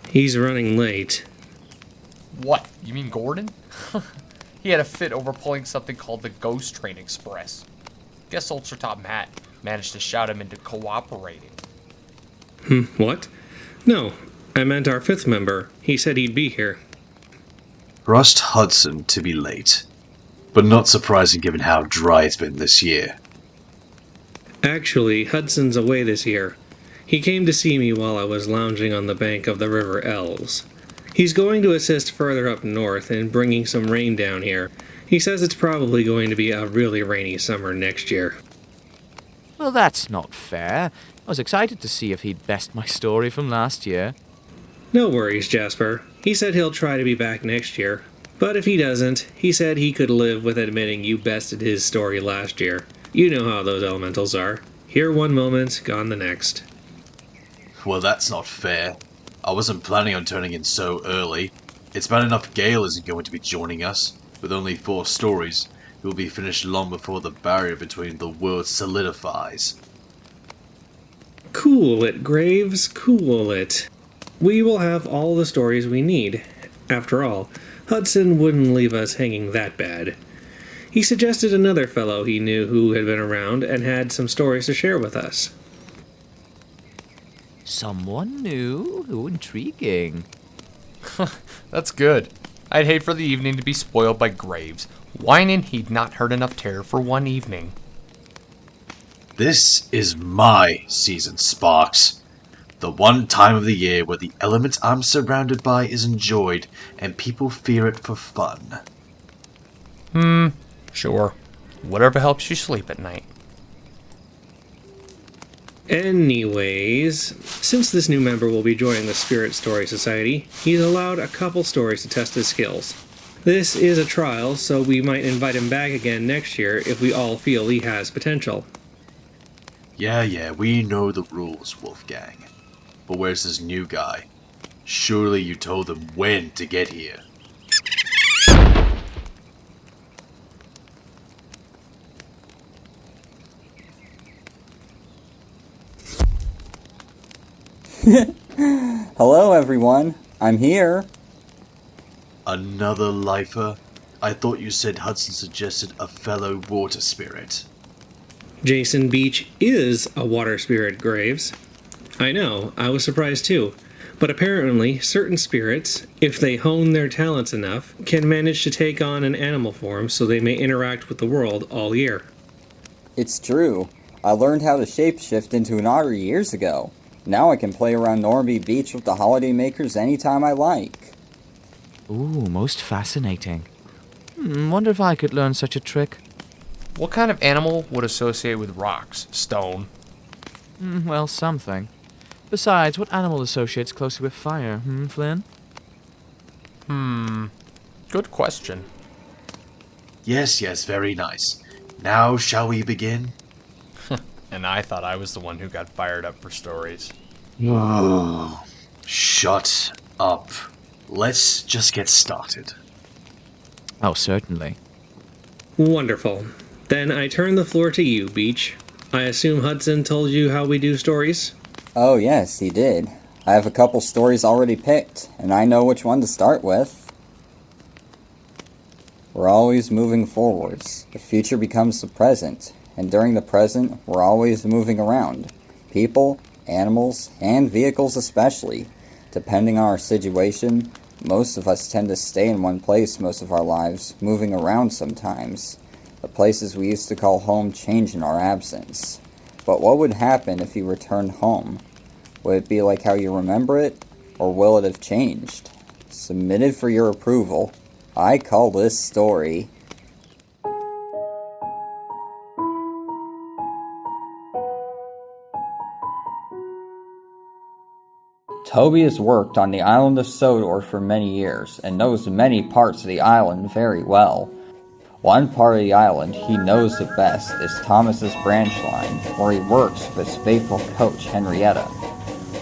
He's running late. What? You mean Gordon? He had a fit over pulling something called the Ghost Train Express. Guess Ultra Top Matt managed to shout him into cooperating. What? No, I meant our fifth member. He said he'd be here. Trust Hudson to be late, but not surprising given how dry it's been this year. Actually, Hudson's away this year. He came to see me while I was lounging on the bank of the River Elves. He's going to assist further up north in bringing some rain down here. He says it's probably going to be a really rainy summer next year. Well, that's not fair. I was excited to see if he'd best my story from last year. No worries, Jasper. He said he'll try to be back next year. But if he doesn't, he said he could live with admitting you bested his story last year. You know how those elementals are. Here one moment, gone the next. Well, that's not fair. I wasn't planning on turning in so early. It's bad enough Gale isn't going to be joining us. With only 4 stories, it will be finished long before the barrier between the worlds solidifies. Cool it, Graves, cool it. We will have all the stories we need. After all, Hudson wouldn't leave us hanging that bad. He suggested another fellow he knew who had been around and had some stories to share with us. Someone new? Ooh, intriguing. That's good. I'd hate for the evening to be spoiled by Graves, whining he'd not heard enough terror for one evening. This is my season, Sparks. The one time of the year where the element I'm surrounded by is enjoyed and people fear it for fun. Sure. Whatever helps you sleep at night. Anyways, since this new member will be joining the Spirit Story Society, he's allowed a couple stories to test his skills. This is a trial, so we might invite him back again next year if we all feel he has potential. Yeah, we know the rules, Wolfgang. But where's this new guy? Surely you told them when to get here. Hello everyone, I'm here. Another lifer? I thought you said Hudson suggested a fellow water spirit. Jason Beach is a water spirit, Graves. I know, I was surprised too. But apparently, certain spirits, if they hone their talents enough, can manage to take on an animal form so they may interact with the world all year. It's true. I learned how to shapeshift into an otter years ago. Now I can play around Norby Beach with the holiday makers anytime I like. Ooh, most fascinating. Wonder if I could learn such a trick. What kind of animal would associate with rocks? Stone? Well, something. Besides, what animal associates closely with fire, Flynn? Good question. Yes, very nice. Now shall we begin? And I thought I was the one who got fired up for stories. Oh, shut up. Let's just get started. Oh, certainly. Wonderful. Then I turn the floor to you, Beach. I assume Hudson told you how we do stories? Oh yes, he did. I have a couple stories already picked, and I know which one to start with. We're always moving forwards. The future becomes the present, and during the present, we're always moving around. People, animals, and vehicles especially. Depending on our situation, most of us tend to stay in one place most of our lives, moving around sometimes. The places we used to call home change in our absence. But what would happen if you returned home? Would it be like how you remember it, or will it have changed? Submitted for your approval. I call this story Toby has worked on the island of Sodor for many years, and knows many parts of the island very well. One part of the island he knows the best is Thomas's branch line, where he works with his faithful coach Henrietta.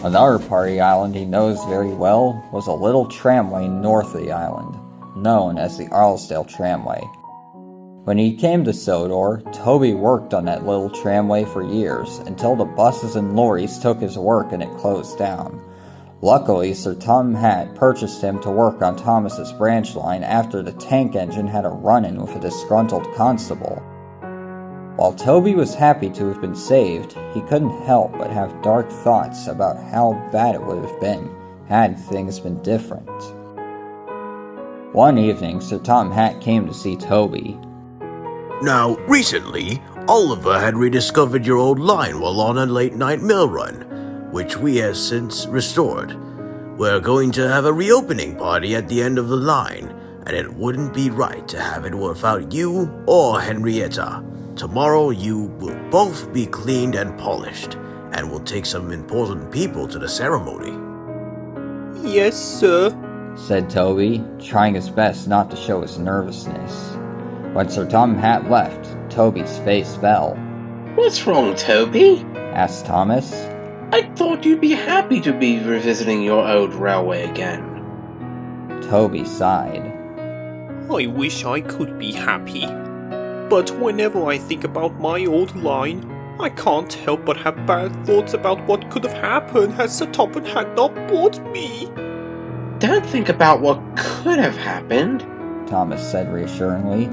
Another part of the island he knows very well was a little tramway north of the island, known as the Arlesdale Tramway. When he came to Sodor, Toby worked on that little tramway for years, until the buses and lorries took his work and it closed down. Luckily, Sir Tom had purchased him to work on Thomas's branch line after the tank engine had a run-in with a disgruntled constable. While Toby was happy to have been saved, he couldn't help but have dark thoughts about how bad it would have been had things been different. One evening, Sir Tom Hatt came to see Toby. Now, recently, Oliver had rediscovered your old line while on a late-night mill run, which we have since restored. We're going to have a reopening party at the end of the line, and it wouldn't be right to have it without you or Henrietta. Tomorrow you will both be cleaned and polished, and we'll take some important people to the ceremony. Yes, sir, Said Toby, trying his best not to show his nervousness. When Sir Tom Hatt left, Toby's face fell. What's wrong, Toby? Asked Thomas. I thought you'd be happy to be revisiting your old railway again. Toby sighed. I wish I could be happy. But whenever I think about my old line, I can't help but have bad thoughts about what could have happened had Sir Topham had not bought me. Don't think about what could have happened. Thomas said reassuringly.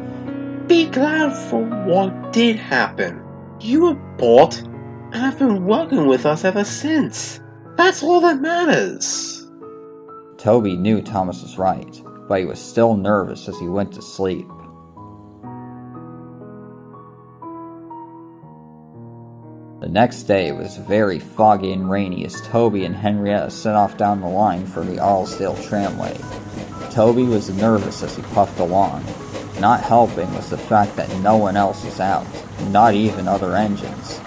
Be glad for what did happen. You were bought and have been working with us ever since. That's all that matters. Toby knew Thomas was right, but he was still nervous as he went to sleep. The next day was very foggy and rainy as Toby and Henrietta set off down the line for the Arlesdale tramway. Toby was nervous as he puffed along. Not helping was the fact that no one else was out, not even other engines.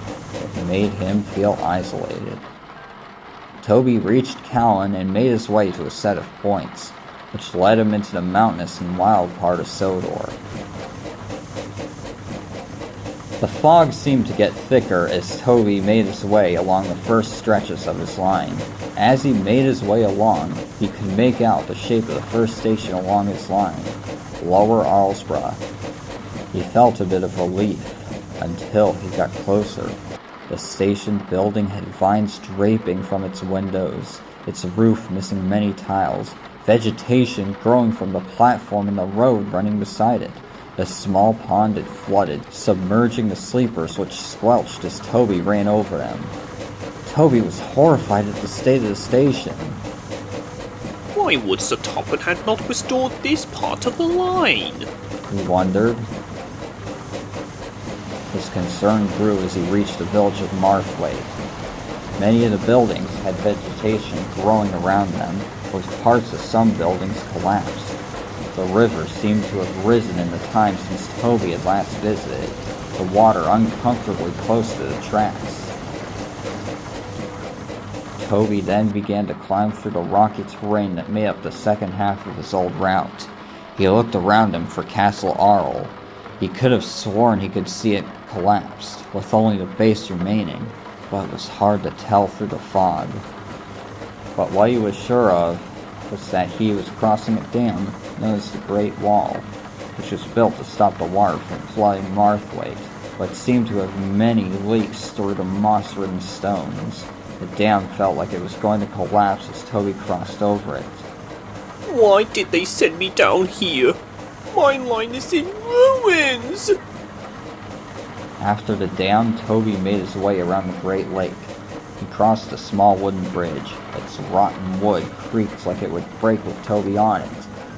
It made him feel isolated. Toby reached Callan and made his way to a set of points, which led him into the mountainous and wild part of Sodor. The fog seemed to get thicker as Toby made his way along the first stretches of his line. As he made his way along, he could make out the shape of the first station along his line, Lower Arlesborough. He felt a bit of relief until he got closer. The station building had vines draping from its windows, its roof missing many tiles, vegetation growing from the platform and the road running beside it. The small pond had flooded, submerging the sleepers which squelched as Toby ran over them. Toby was horrified at the state of the station. Why would Sir Topham had not restored this part of the line? He wondered. His concern grew as he reached the village of Marthwaite. Many of the buildings had vegetation growing around them, with parts of some buildings collapsed. The river seemed to have risen in the time since Toby had last visited, the water uncomfortably close to the tracks. Toby then began to climb through the rocky terrain that made up the second half of his old route. He looked around him for Castle Arl. He could have sworn he could see it collapsed, with only the base remaining, but it was hard to tell through the fog. But what he was sure of was that he was crossing a dam known as the Great Wall, which was built to stop the water from flooding Marthwaite, but seemed to have many leaks through the moss-ridden stones. The dam felt like it was going to collapse as Toby crossed over it. Why did they send me down here? My line is in ruins! After the dam, Toby made his way around the Great Lake. He crossed a small wooden bridge. Its rotten wood creaked like it would break with Toby on it,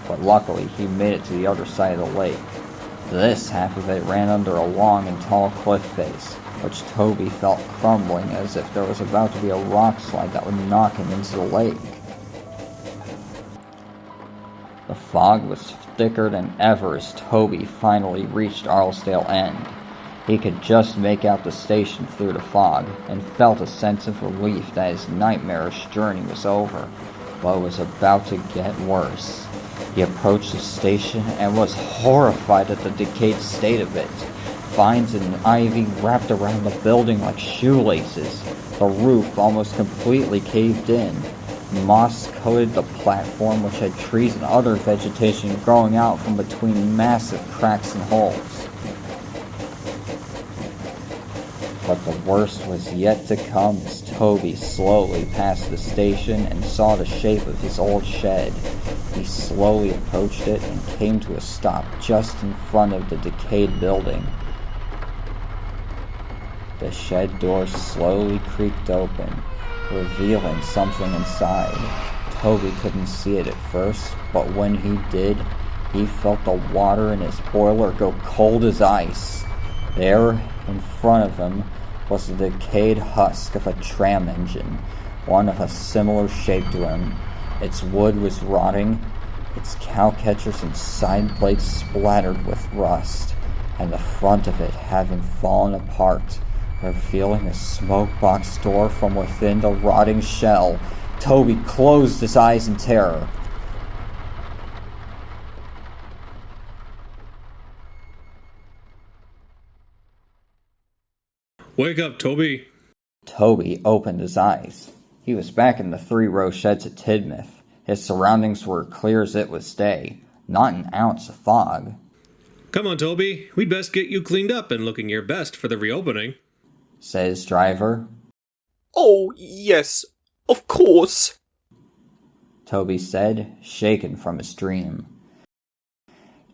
but luckily he made it to the other side of the lake. This half of it ran under a long and tall cliff face, which Toby felt crumbling as if there was about to be a rock slide that would knock him into the lake. The fog was thicker than ever as Toby finally reached Arlesdale End. He could just make out the station through the fog, and felt a sense of relief that his nightmarish journey was over. But it was about to get worse. He approached the station and was horrified at the decayed state of it. Vines and ivy wrapped around the building like shoelaces. The roof almost completely caved in. Moss coated the platform, which had trees and other vegetation growing out from between massive cracks and holes. But the worst was yet to come as Toby slowly passed the station and saw the shape of his old shed. He slowly approached it and came to a stop just in front of the decayed building. The shed door slowly creaked open, revealing something inside. Toby couldn't see it at first, but when he did, he felt the water in his boiler go cold as ice. There, in front of him, was the decayed husk of a tram engine, one of a similar shape to him. Its wood was rotting, its cowcatchers and side plates splattered with rust, and the front of it having fallen apart, revealing a smoke-box door from within the rotting shell. Toby closed his eyes in terror. Wake up, Toby. Toby opened his eyes. He was back in the 3-row sheds at Tidmouth. His surroundings were clear as it was day, not an ounce of fog. Come on, Toby. We'd best get you cleaned up and looking your best for the reopening, said his driver. Oh, yes, of course, Toby said, shaken from his dream.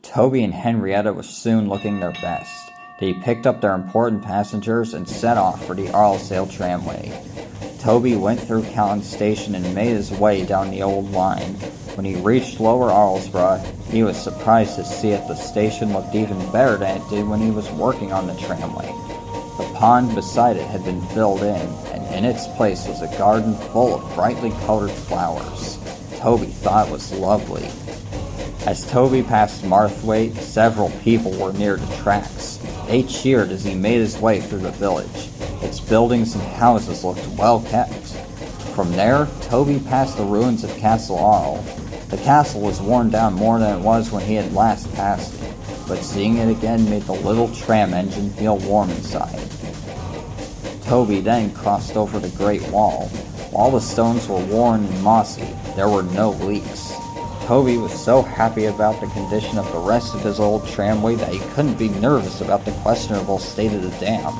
Toby and Henrietta were soon looking their best. They picked up their important passengers and set off for the Arlesdale tramway. Toby went through Callan Station and made his way down the old line. When he reached Lower Arlesborough, he was surprised to see that the station looked even better than it did when he was working on the tramway. The pond beside it had been filled in, and in its place was a garden full of brightly colored flowers. Toby thought it was lovely. As Toby passed Marthwaite, several people were near the tracks. They cheered as he made his way through the village. Its buildings and houses looked well kept. From there, Toby passed the ruins of Castle Arl. The castle was worn down more than it was when he had last passed it, but seeing it again made the little tram engine feel warm inside. Toby then crossed over the Great Wall. While the stones were worn and mossy, there were no leaks. Toby was so happy about the condition of the rest of his old tramway that he couldn't be nervous about the questionable state of the dam.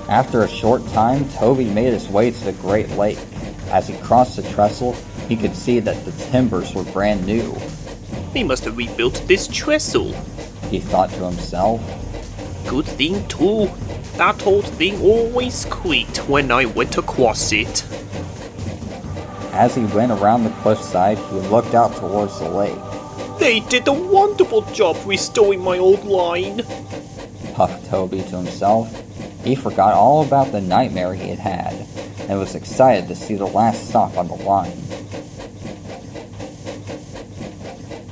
After a short time, Toby made his way to the Great Lake. As he crossed the trestle, he could see that the timbers were brand new. they must have rebuilt this trestle. He thought to himself. Good thing too, that old thing always squeaked when I went across it. As he went around the cliffside, he looked out towards the lake. They did a wonderful job restoring my old line, puffed Toby to himself. He forgot all about the nightmare he had had, and was excited to see the last stop on the line.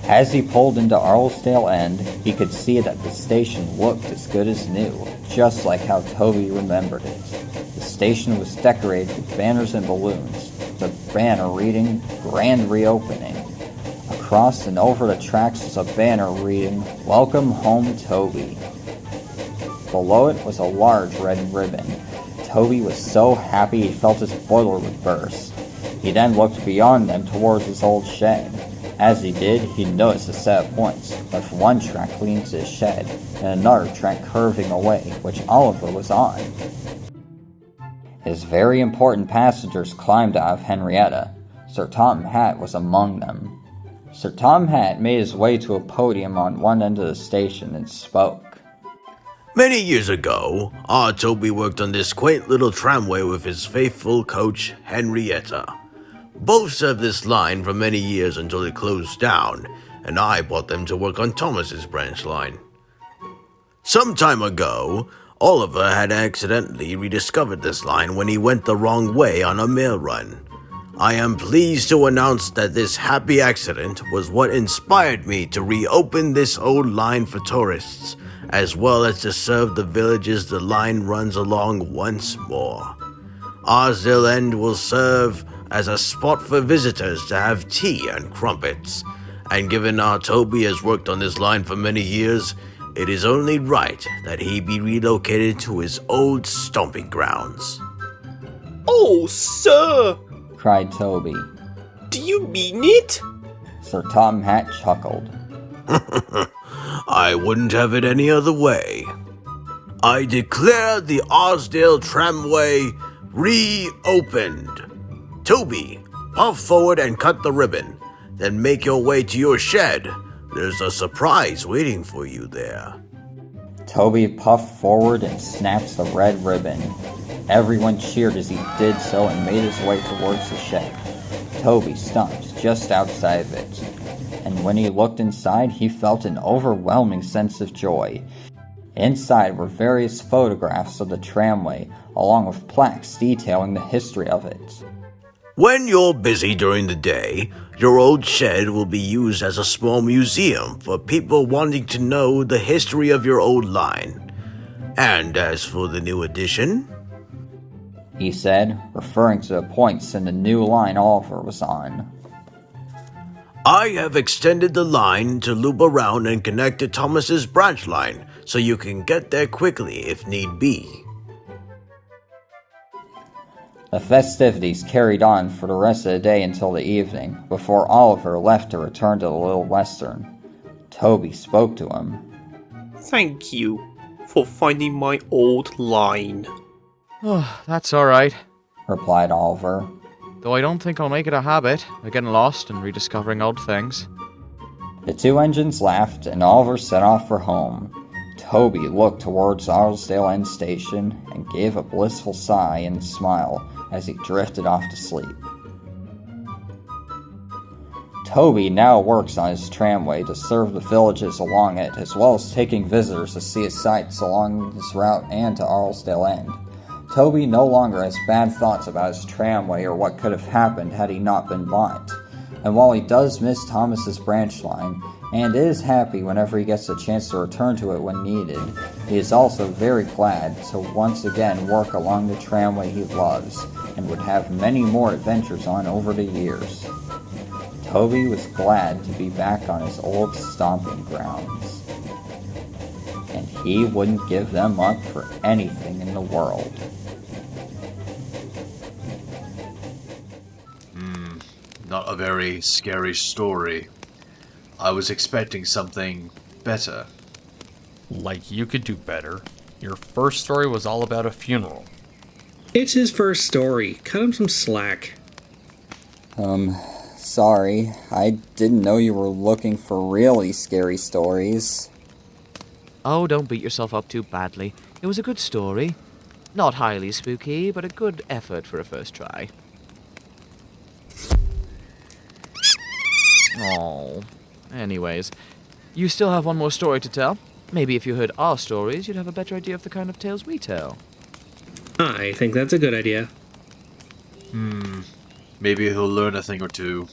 As he pulled into Arlesdale End, he could see that the station looked as good as new, just like how Toby remembered it. The station was decorated with banners and balloons, the banner reading, Grand Reopening. Across and over the tracks was a banner reading, Welcome Home, Toby. Below it was a large red ribbon. Toby was so happy he felt his boiler would burst. He then looked beyond them towards his old shed. As he did, he noticed a set of points, with one track leading to his shed, and another track curving away, which Oliver was on. His very important passengers climbed out of Henrietta. Sir Tom Hatt was among them. Sir Tom Hatt made his way to a podium on one end of the station and spoke. Many years ago, our Toby worked on this quaint little tramway with his faithful coach, Henrietta. Both served this line for many years until it closed down, and I brought them to work on Thomas's branch line. Some time ago, Oliver had accidentally rediscovered this line when he went the wrong way on a mail run. I am pleased to announce that this happy accident was what inspired me to reopen this old line for tourists, as well as to serve the villages the line runs along once more. Arlesdale End will serve as a spot for visitors to have tea and crumpets, and given our Toby has worked on this line for many years, it is only right that he be relocated to his old stomping grounds. Oh, sir! Cried Toby. Do you mean it? Sir Tom Hatt chuckled. I wouldn't have it any other way. I declare the Osdale tramway reopened. Toby, puff forward and cut the ribbon. Then make your way to your shed. There's a surprise waiting for you there. Toby puffed forward and snapped the red ribbon. Everyone cheered as he did so and made his way towards the shed. Toby stopped just outside of it, and when he looked inside, he felt an overwhelming sense of joy. Inside were various photographs of the tramway, along with plaques detailing the history of it. When you're busy during the day, your old shed will be used as a small museum for people wanting to know the history of your old line. And as for the new addition, he said, referring to the points in the new line Oliver was on. I have extended the line to loop around and connect to Thomas's branch line, so you can get there quickly if need be. The festivities carried on for the rest of the day until the evening, before Oliver left to return to the Little Western. Toby spoke to him. Thank you for finding my old line. Oh, that's alright, Replied Oliver. though I don't think I'll make it a habit of getting lost and rediscovering old things. The two engines laughed, and Oliver set off for home. Toby looked towards Arlesdale End Station and gave a blissful sigh and smile as he drifted off to sleep. Toby now works on his tramway to serve the villages along it, as well as taking visitors to see his sights along this route and to Arlesdale End. Toby no longer has bad thoughts about his tramway or what could have happened had he not been bought. And while he does miss Thomas's branch line, and is happy whenever he gets a chance to return to it when needed, he is also very glad to once again work along the tramway he loves, and would have many more adventures on over the years. Toby was glad to be back on his old stomping grounds, and he wouldn't give them up for anything in the world. Not a very scary story. I was expecting something better. Like you could do better. Your first story was all about a funeral. It's his first story. Cut him some slack. Sorry. I didn't know you were looking for really scary stories. Oh, don't beat yourself up too badly. It was a good story. Not highly spooky, but a good effort for a first try. Oh. Anyways, you still have one more story to tell. Maybe if you heard our stories, you'd have a better idea of the kind of tales we tell. I think that's a good idea. Maybe he'll learn a thing or two.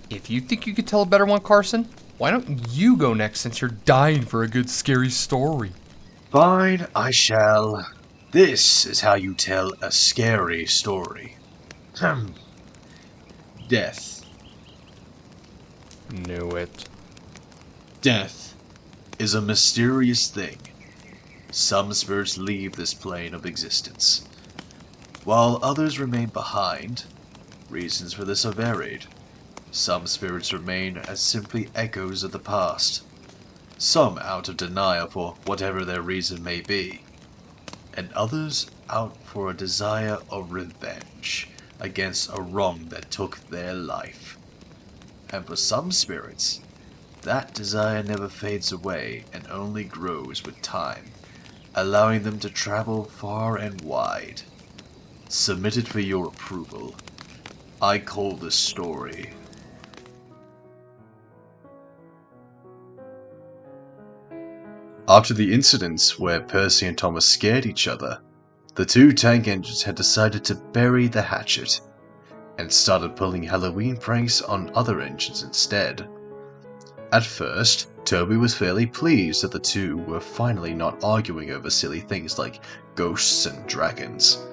If you think you could tell a better one, Carson, why don't you go next since you're dying for a good scary story? Fine, I shall. This is how you tell a scary story. Death. Knew it. Death is a mysterious thing. Some spirits leave this plane of existence, while others remain behind. Reasons for this are varied. Some spirits remain as simply echoes of the past, some out of denial for whatever their reason may be, and others out for a desire of revenge against a wrong that took their life. And for some spirits, that desire never fades away and only grows with time, allowing them to travel far and wide. Submitted for your approval, I call this story After the incidents where Percy and Thomas scared each other, the two tank engines had decided to bury the hatchet and started pulling Halloween pranks on other engines instead. At first, Toby was fairly pleased that the two were finally not arguing over silly things like ghosts and dragons.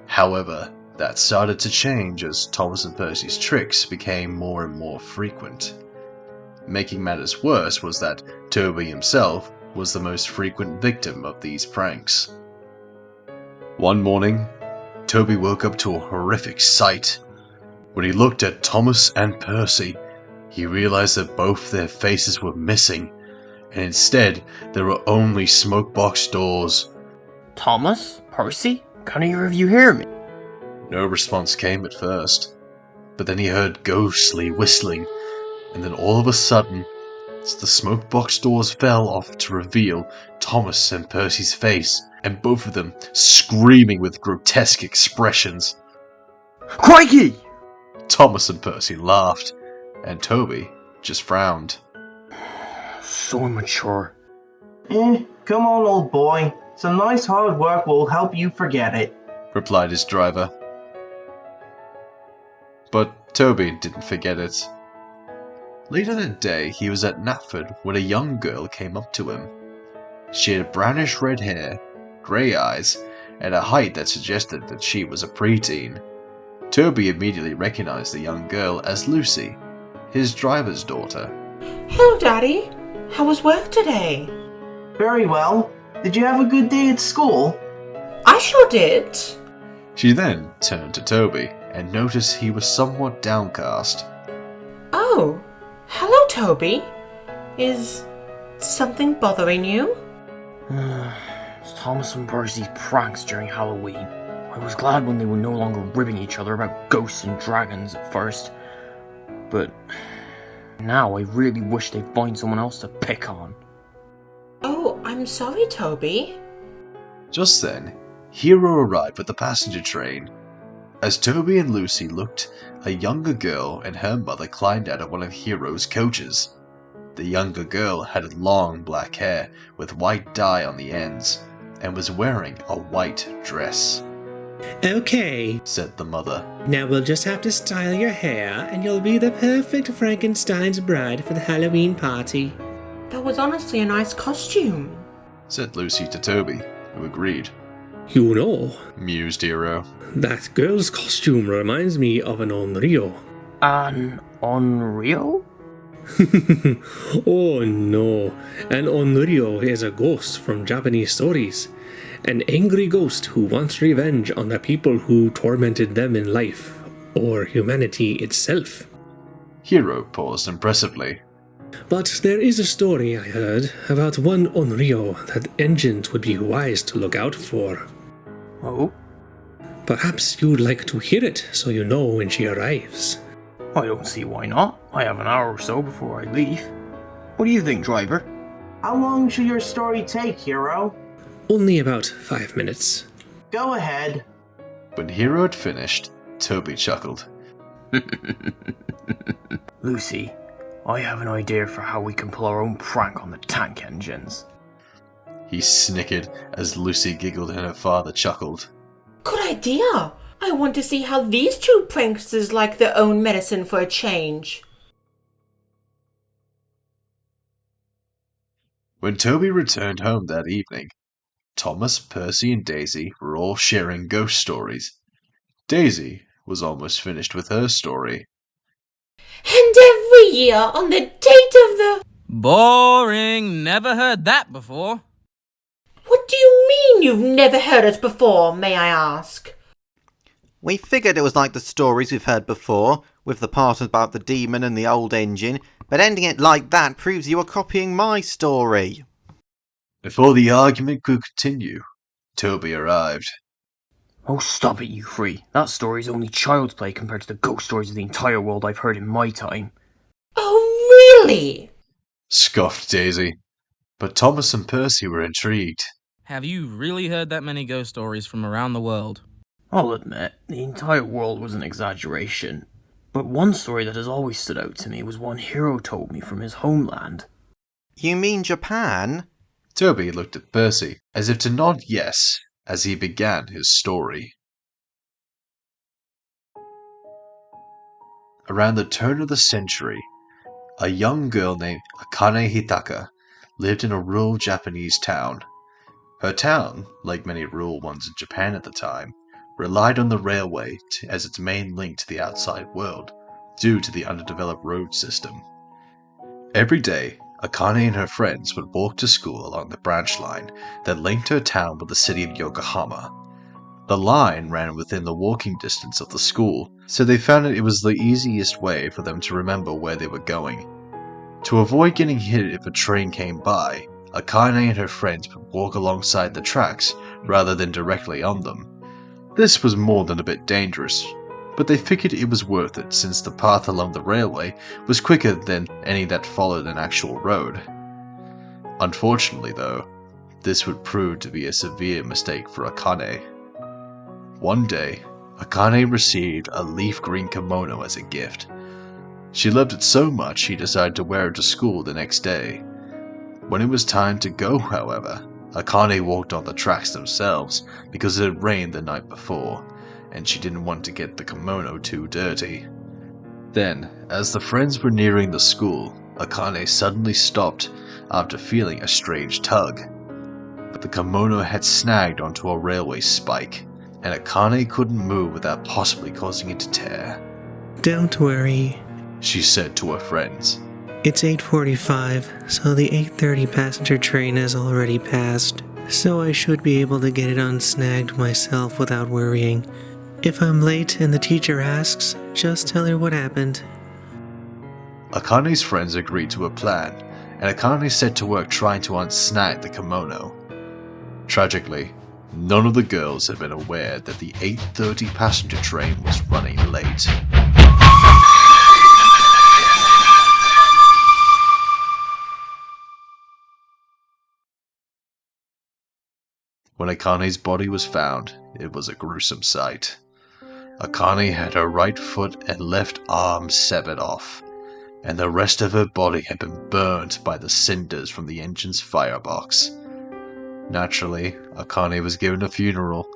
However, that started to change as Thomas and Percy's tricks became more and more frequent. Making matters worse was that Toby himself was the most frequent victim of these pranks. One morning, Toby woke up to a horrific sight. When he looked at Thomas and Percy, he realized that both their faces were missing, and instead there were only smoke box doors. Thomas? Percy? Can either of you hear me? No response came at first, but then he heard ghostly whistling, and then all of a sudden, as the smoke box doors fell off to reveal Thomas and Percy's face, and both of them screaming with grotesque expressions. Crikey! Thomas and Percy laughed, and Toby just frowned. So immature. Come on, old boy. Some nice hard work will help you forget it, replied his driver. But Toby didn't forget it. Later that day, he was at Knapford when a young girl came up to him. She had brownish red hair, grey eyes, and a height that suggested that she was a preteen. Toby immediately recognized the young girl as Lucy, his driver's daughter. Hello, Daddy. How was work today? Very well. Did you have a good day at school? I sure did. She then turned to Toby and noticed he was somewhat downcast. Oh, hello, Toby. Is something bothering you? It's Thomas and Percy's pranks during Halloween. I was glad when they were no longer ribbing each other about ghosts and dragons at first. But now I really wish they'd find someone else to pick on. Oh, I'm sorry, Toby. Just then, Hero arrived with the passenger train. As Toby and Lucy looked, a younger girl and her mother climbed out of one of Hero's coaches. The younger girl had long black hair with white dye on the ends, and was wearing a white dress. Okay, said the mother. Now we'll just have to style your hair and you'll be the perfect Frankenstein's bride for the Halloween party. That was honestly a nice costume, said Lucy to Toby, who agreed. You know, mused Hero, that girl's costume reminds me of an Onryo. An Onryo? Oh no, an Onryo is a ghost from Japanese stories. An angry ghost who wants revenge on the people who tormented them in life, or humanity itself. Hero paused impressively. But there is a story I heard about one Onryo that Ancients would be wise to look out for. Oh? Perhaps you'd like to hear it so you know when she arrives. I don't see why not. I have an hour or so before I leave. What do you think, driver? How long should your story take, Hero? Only about 5 minutes. Go ahead. When Hero had finished, Toby chuckled. Lucy, I have an idea for how we can pull our own prank on the tank engines. He snickered as Lucy giggled and her father chuckled. Good idea. I want to see how these two pranksters like their own medicine for a change. When Toby returned home that evening, Thomas, Percy, and Daisy were all sharing ghost stories. Daisy was almost finished with her story. And every year on the date of the... Boring. Never heard that before. What do you mean you've never heard it before, may I ask? We figured it was like the stories we've heard before, with the part about the demon and the old engine, but ending it like that proves you are copying my story. Before the argument could continue, Toby arrived. Oh, stop it, you three. That story's only child's play compared to the ghost stories of the entire world I've heard in my time. Oh, really? Scoffed Daisy. But Thomas and Percy were intrigued. Have you really heard that many ghost stories from around the world? I'll admit, the entire world was an exaggeration. But one story that has always stood out to me was one Hero told me from his homeland. You mean Japan? Toby looked at Percy, as if to nod yes, as he began his story. Around the turn of the century, a young girl named Akane Hitaka lived in a rural Japanese town. Her town, like many rural ones in Japan at the time, relied on the railway as its main link to the outside world, due to the underdeveloped road system. Every day, Akane and her friends would walk to school along the branch line that linked her town with the city of Yokohama. The line ran within the walking distance of the school, so they found it was the easiest way for them to remember where they were going. To avoid getting hit if a train came by, Akane and her friends would walk alongside the tracks rather than directly on them. This was more than a bit dangerous, but they figured it was worth it since the path along the railway was quicker than any that followed an actual road. Unfortunately, though, this would prove to be a severe mistake for Akane. One day, Akane received a leaf green kimono as a gift. She loved it so much she decided to wear it to school the next day. When it was time to go, however, Akane walked on the tracks themselves because it had rained the night before, and she didn't want to get the kimono too dirty. Then, as the friends were nearing the school, Akane suddenly stopped after feeling a strange tug. But the kimono had snagged onto a railway spike, and Akane couldn't move without possibly causing it to tear. Don't worry, She said to her friends. It's 8:45, so the 8:30 passenger train has already passed, so I should be able to get it unsnagged myself without worrying. If I'm late and the teacher asks, just tell her what happened. Akane's friends agreed to a plan, and Akane set to work trying to unsnag the kimono. Tragically, none of the girls had been aware that the 8:30 passenger train was running late. When Akane's body was found, it was a gruesome sight. Akane had her right foot and left arm severed off, and the rest of her body had been burnt by the cinders from the engine's firebox. Naturally, Akane was given a funeral,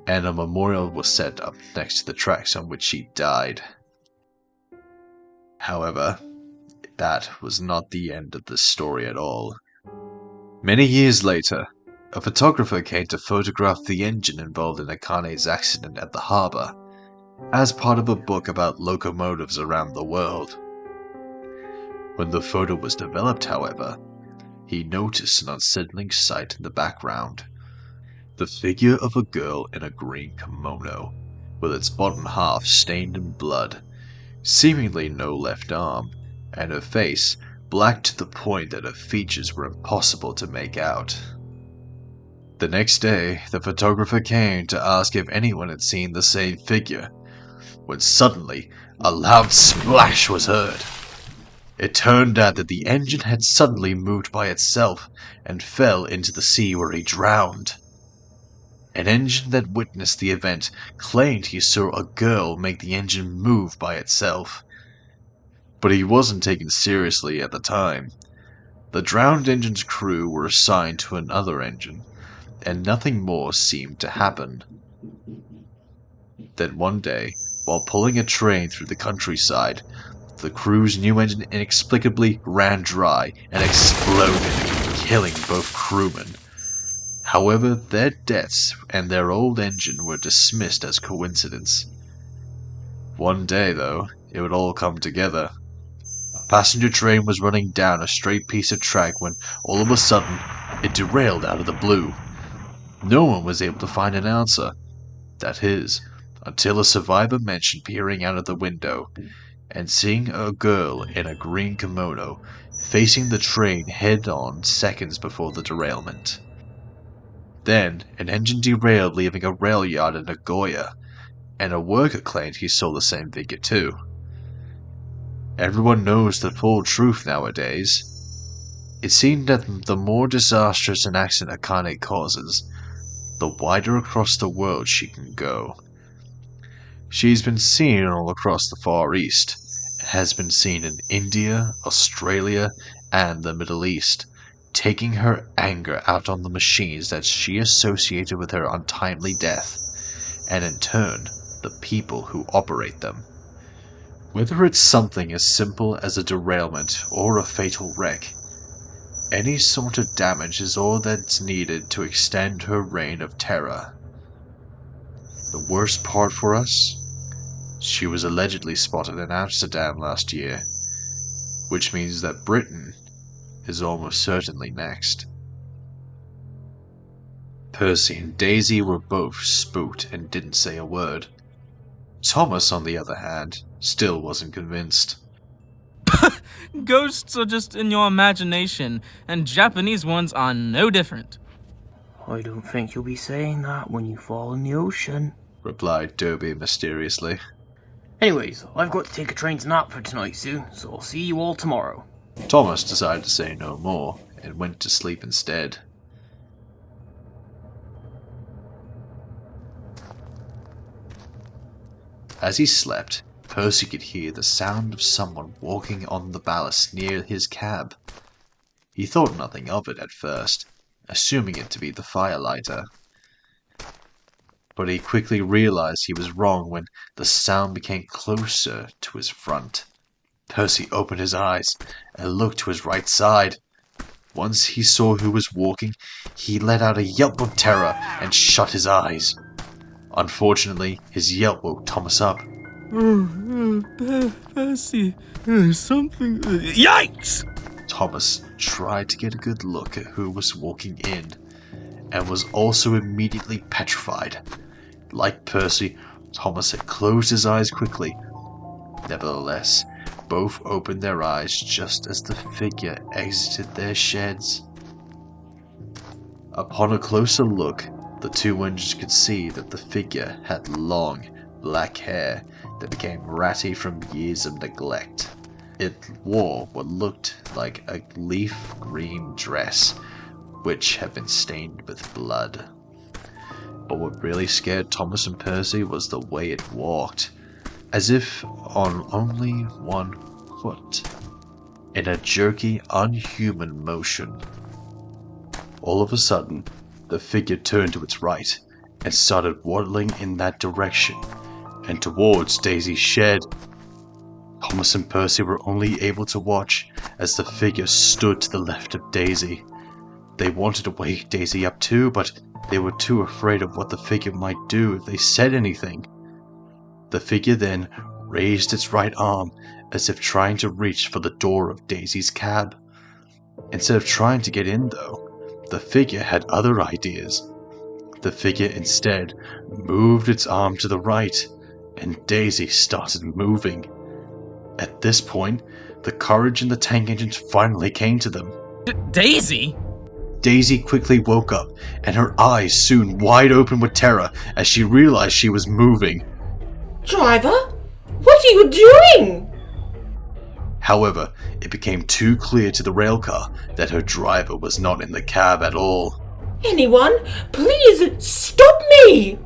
and a memorial was set up next to the tracks on which she died. However, that was not the end of the story at all. Many years later, a photographer came to photograph the engine involved in Akane's accident at the harbor, as part of a book about locomotives around the world. When the photo was developed, however, he noticed an unsettling sight in the background. The figure of a girl in a green kimono, with its bottom half stained in blood, seemingly no left arm, and her face black to the point that her features were impossible to make out. The next day, the photographer came to ask if anyone had seen the same figure, when suddenly a loud splash was heard. It turned out that the engine had suddenly moved by itself and fell into the sea where he drowned. An engine that witnessed the event claimed he saw a girl make the engine move by itself. But he wasn't taken seriously at the time. The drowned engine's crew were assigned to another engine, and nothing more seemed to happen. Then one day, while pulling a train through the countryside, the crew's new engine inexplicably ran dry and exploded, killing both crewmen. However, their deaths and their old engine were dismissed as coincidence. One day, though, it would all come together. A passenger train was running down a straight piece of track when, all of a sudden, it derailed out of the blue. No one was able to find an answer. That is, until a survivor mentioned peering out of the window and seeing a girl in a green kimono facing the train head-on seconds before the derailment. Then, an engine derailed leaving a rail yard in Nagoya, and a worker claimed he saw the same figure too. Everyone knows the full truth nowadays. It seemed that the more disastrous an accident Akane causes, the wider across the world she can go. She's been seen all across the Far East, has been seen in India, Australia, and the Middle East, taking her anger out on the machines that she associated with her untimely death, and in turn, the people who operate them. Whether it's something as simple as a derailment or a fatal wreck, any sort of damage is all that's needed to extend her reign of terror. The worst part for us? She was allegedly spotted in Amsterdam last year, which means that Britain is almost certainly next. Percy and Daisy were both spooked and didn't say a word. Thomas, on the other hand, still wasn't convinced. Ghosts are just in your imagination, and Japanese ones are no different. I don't think you'll be saying that when you fall in the ocean, replied Toby mysteriously. Anyways, I've got to take a train's nap for tonight soon, so I'll see you all tomorrow. Thomas decided to say no more and went to sleep instead. As he slept, Percy could hear the sound of someone walking on the ballast near his cab. He thought nothing of it at first, assuming it to be the firelighter. But he quickly realized he was wrong when the sound became closer to his front. Percy opened his eyes and looked to his right side. Once he saw who was walking, he let out a yelp of terror and shut his eyes. Unfortunately, his yelp woke Thomas up. Percy, something... Yikes! Thomas tried to get a good look at who was walking in, and was also immediately petrified. Like Percy, Thomas had closed his eyes quickly. Nevertheless, both opened their eyes just as the figure exited their sheds. Upon a closer look, the two engines could see that the figure had long, black hair that became ratty from years of neglect. It wore what looked like a leaf green dress, which had been stained with blood. But what really scared Thomas and Percy was the way it walked, as if on only one foot, in a jerky, unhuman motion. All of a sudden, the figure turned to its right and started waddling in that direction and towards Daisy's shed. Thomas and Percy were only able to watch as the figure stood to the left of Daisy. They wanted to wake Daisy up too, but they were too afraid of what the figure might do if they said anything. The figure then raised its right arm as if trying to reach for the door of Daisy's cab. Instead of trying to get in, though, the figure had other ideas. The figure instead moved its arm to the right, and Daisy started moving. At this point, the courage in the tank engines finally came to them. Daisy? Daisy quickly woke up, and her eyes soon wide open with terror as she realized she was moving. Driver? What are you doing? However, it became too clear to the railcar that her driver was not in the cab at all. Anyone, please stop me!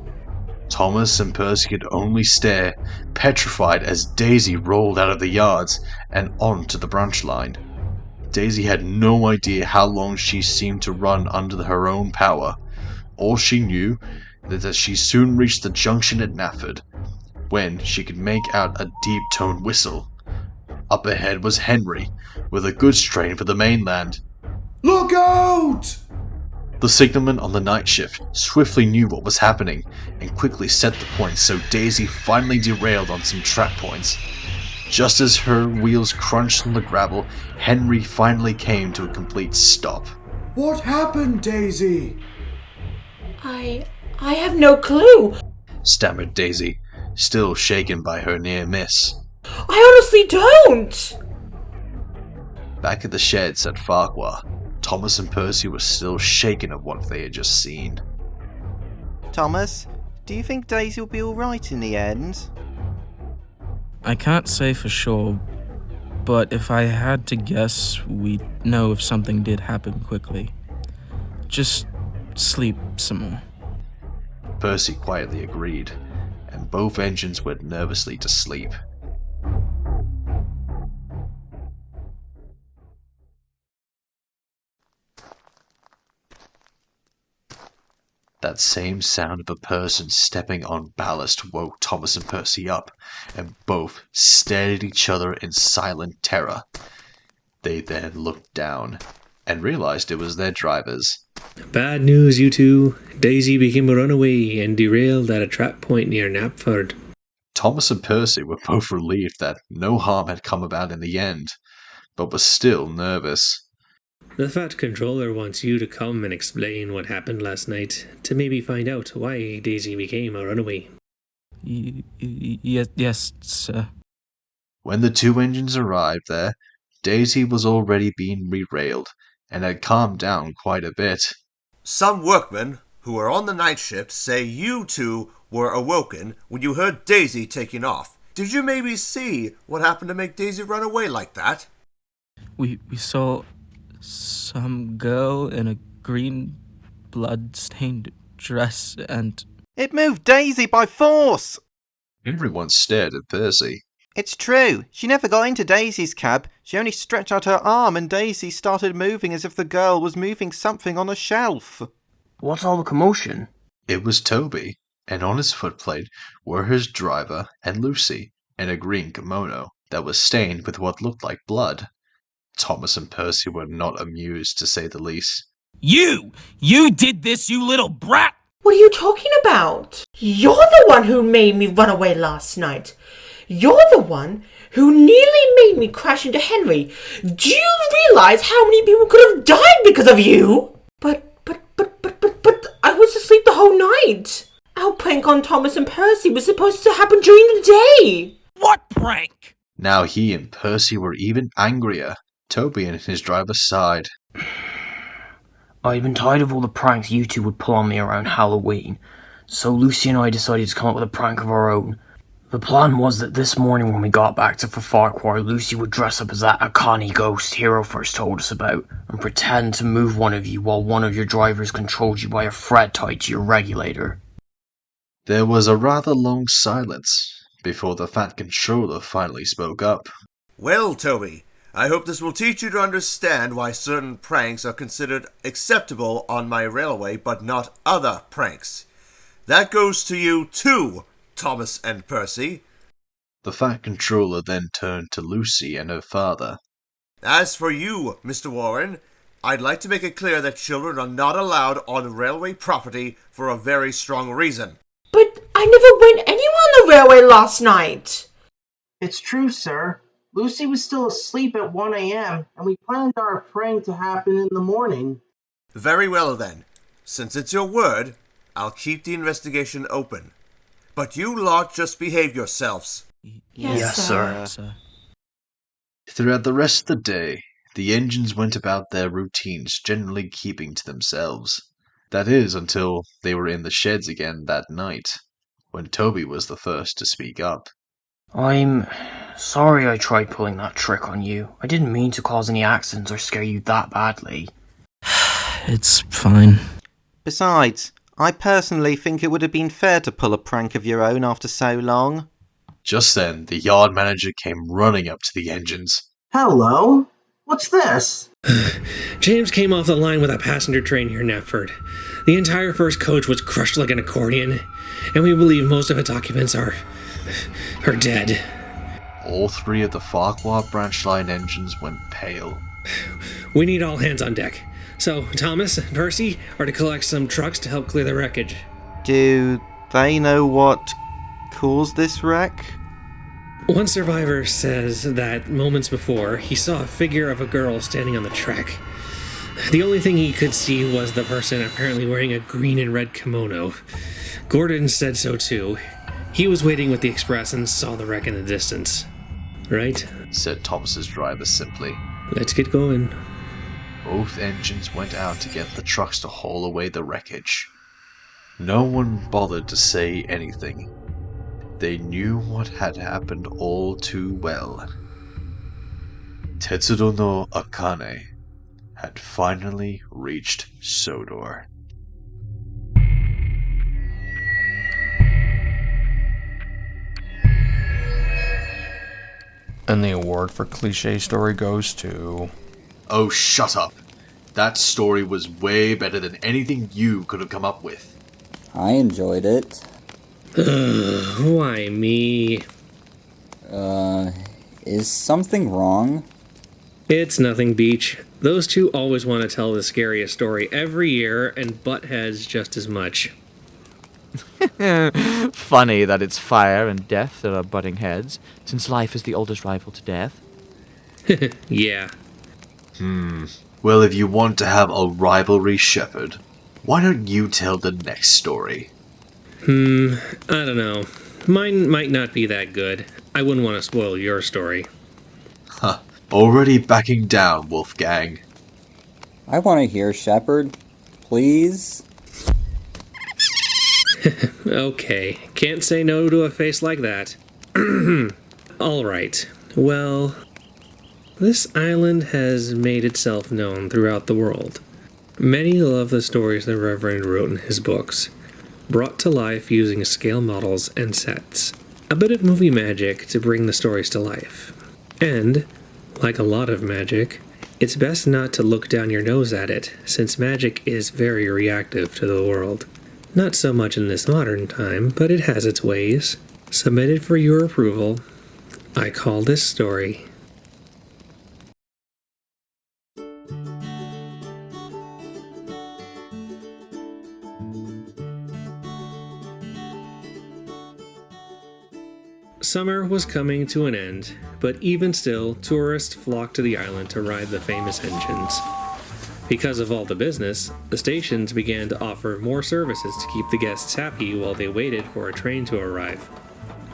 Thomas and Percy could only stare, petrified as Daisy rolled out of the yards and onto the branch line. Daisy had no idea how long she seemed to run under her own power. All she knew was that she soon reached the junction at Nafford, when she could make out a deep-toned whistle. Up ahead was Henry, with a goods train for the mainland. Look out! The signalman on the night shift swiftly knew what was happening, and quickly set the points so Daisy finally derailed on some trap points. Just as her wheels crunched on the gravel, Henry finally came to a complete stop. What happened, Daisy? I have no clue. Stammered Daisy, still shaken by her near miss. I honestly don't. Back at the sheds at Farquhar, Thomas and Percy were still shaken at what they had just seen. Thomas, do you think Daisy will be alright in the end? I can't say for sure, but if I had to guess, we'd know if something did happen quickly. Just sleep some more. Percy quietly agreed, and both engines went nervously to sleep. That same sound of a person stepping on ballast woke Thomas and Percy up, and both stared at each other in silent terror. They then looked down, and realized it was their drivers. Bad news, you two. Daisy became a runaway and derailed at a trap point near Knapford. Thomas and Percy were both relieved that no harm had come about in the end, but were still nervous. The Fat Controller wants you to come and explain what happened last night, to maybe find out why Daisy became a runaway. Yes, sir. When the two engines arrived there, Daisy was already being derailed, and had calmed down quite a bit. Some workmen who were on the night shift say you two were awoken when you heard Daisy taking off. Did you maybe see what happened to make Daisy run away like that? We saw some girl in a green blood-stained dress and... It moved Daisy by force! Everyone stared at Percy. It's true. She never got into Daisy's cab. She only stretched out her arm and Daisy started moving as if the girl was moving something on a shelf. What's all the commotion? It was Toby, and on his footplate were his driver and Lucy, in a green kimono that was stained with what looked like blood. Thomas and Percy were not amused, to say the least. You! You did this, you little brat! What are you talking about? You're the one who made me run away last night. You're the one who nearly made me crash into Henry. Do you realize how many people could have died because of you? But I was asleep the whole night. Our prank on Thomas and Percy was supposed to happen during the day. What prank? Now he and Percy were even angrier. Toby and his driver sighed. I'd been tired of all the pranks you two would pull on me around Halloween, so Lucy and I decided to come up with a prank of our own. The plan was that this morning when we got back to Farquhar, Lucy would dress up as that Akani ghost Hero first told us about, and pretend to move one of you while one of your drivers controlled you by a thread tied to your regulator. There was a rather long silence before the fat controller finally spoke up. Well, Toby, I hope this will teach you to understand why certain pranks are considered acceptable on my railway, but not other pranks. That goes to you too, Thomas and Percy. The fat controller then turned to Lucy and her father. As for you, Mr. Warren, I'd like to make it clear that children are not allowed on railway property for a very strong reason. But I never went anywhere on the railway last night. It's true, sir. Lucy was still asleep at 1 a.m., and we planned our prank to happen in the morning. Very well, then. Since it's your word, I'll keep the investigation open. But you lot just behave yourselves. Yes, sir. Throughout the rest of the day, the engines went about their routines, generally keeping to themselves. That is, until they were in the sheds again that night, when Toby was the first to speak up. I'm sorry I tried pulling that trick on you. I didn't mean to cause any accidents or scare you that badly. It's fine. Besides, I personally think it would have been fair to pull a prank of your own after so long. Just then, the yard manager came running up to the engines. Hello? What's this? James came off the line with a passenger train here in Knapford. The entire first coach was crushed like an accordion, and we believe most of its occupants are dead. All three of the Farquhar branch line engines went pale. We need all hands on deck. So, Thomas and Percy are to collect some trucks to help clear the wreckage. Do they know what caused this wreck? One survivor says that moments before, he saw a figure of a girl standing on the track. The only thing he could see was the person apparently wearing a green and red kimono. Gordon said so too. He was waiting with the express and saw the wreck in the distance. Right? Said Thomas's driver simply. Let's get going. Both engines went out to get the trucks to haul away the wreckage. No one bothered to say anything. They knew what had happened all too well. Tetsudo no Akane had finally reached Sodor. And the award for cliche story goes to... Oh, shut up. That story was way better than anything you could have come up with. I enjoyed it. Why me? Is something wrong? It's nothing, Beach. Those two always want to tell the scariest story every year and butt heads just as much. Funny that it's fire and death that are butting heads, since life is the oldest rival to death. Yeah. Well, if you want to have a rivalry, Shepard, why don't you tell the next story? I don't know. Mine might not be that good. I wouldn't want to spoil your story. Already backing down, Wolfgang. I want to hear, Shepard. please? Okay, can't say no to a face like that. Alright, well, this island has made itself known throughout the world. Many love the stories the Reverend wrote in his books, brought to life using scale models and sets. A bit of movie magic to bring the stories to life. And, like a lot of magic, it's best not to look down your nose at it, since magic is very reactive to the world. Not so much in this modern time, but it has its ways. Submitted for your approval, I call this story Summer was coming to an end, but even still, tourists flocked to the island to ride the famous engines. Because of all the business, the stations began to offer more services to keep the guests happy while they waited for a train to arrive.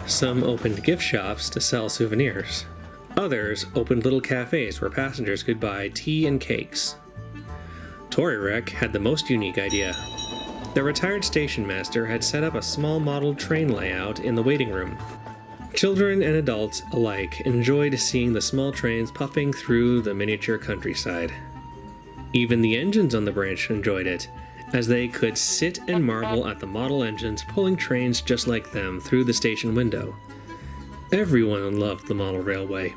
Some opened gift shops to sell souvenirs. Others opened little cafes where passengers could buy tea and cakes. Toryrek had the most unique idea. The retired station master had set up a small model train layout in the waiting room. Children and adults alike enjoyed seeing the small trains puffing through the miniature countryside. Even the engines on the branch enjoyed it, as they could sit and marvel at the model engines pulling trains just like them through the station window. Everyone loved the model railway.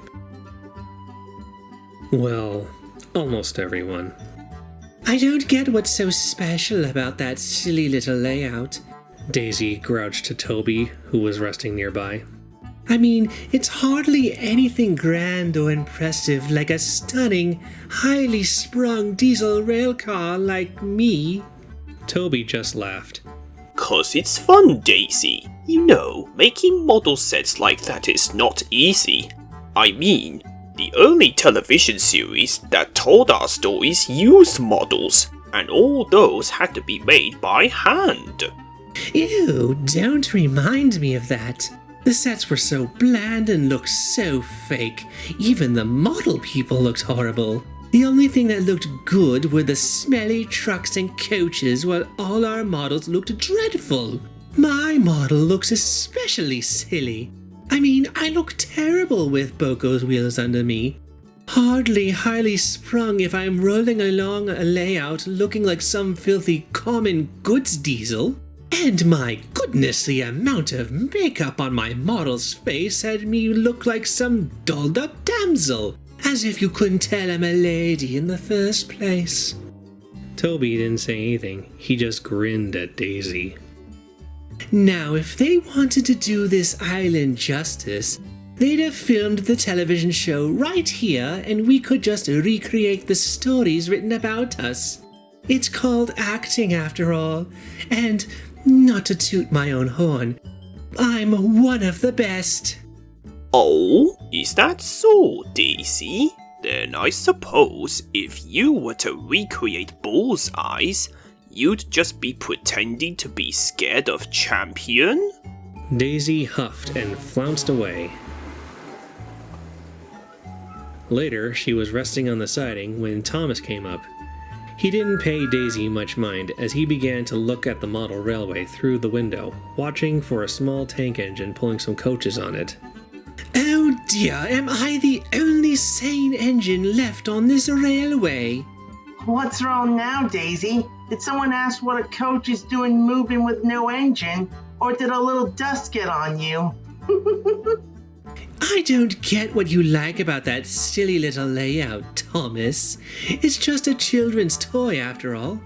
Well, almost everyone. I don't get what's so special about that silly little layout, Daisy grouched to Toby, who was resting nearby. I mean, it's hardly anything grand or impressive like a stunning, highly sprung diesel rail car like me. Toby just laughed. 'Cause it's fun, Daisy. You know, making model sets like that is not easy. I mean, the early television series that told our stories used models, and all those had to be made by hand. Ew, don't remind me of that. The sets were so bland and looked so fake. Even the model people looked horrible. The only thing that looked good were the smelly trucks and coaches, while all our models looked dreadful. My model looks especially silly. I mean, I look terrible with Boko's wheels under me. Hardly highly sprung if I'm rolling along a layout looking like some filthy common goods diesel. And my goodness, the amount of makeup on my model's face had me look like some dolled-up damsel, as if you couldn't tell I'm a lady in the first place. Toby didn't say anything, he just grinned at Daisy. Now, if they wanted to do this island justice, they'd have filmed the television show right here and we could just recreate the stories written about us. It's called acting after all, and not to toot my own horn, I'm one of the best. Oh, is that so, Daisy? Then I suppose if you were to recreate Bullseye's, you'd just be pretending to be scared of Champion? Daisy huffed and flounced away. Later, she was resting on the siding when Thomas came up. He didn't pay Daisy much mind as he began to look at the model railway through the window, watching for a small tank engine pulling some coaches on it. Oh dear, am I the only sane engine left on this railway? What's wrong now, Daisy? Did someone ask what a coach is doing moving with no engine? Or did a little dust get on you? I don't get what you like about that silly little layout, Thomas. It's just a children's toy after all.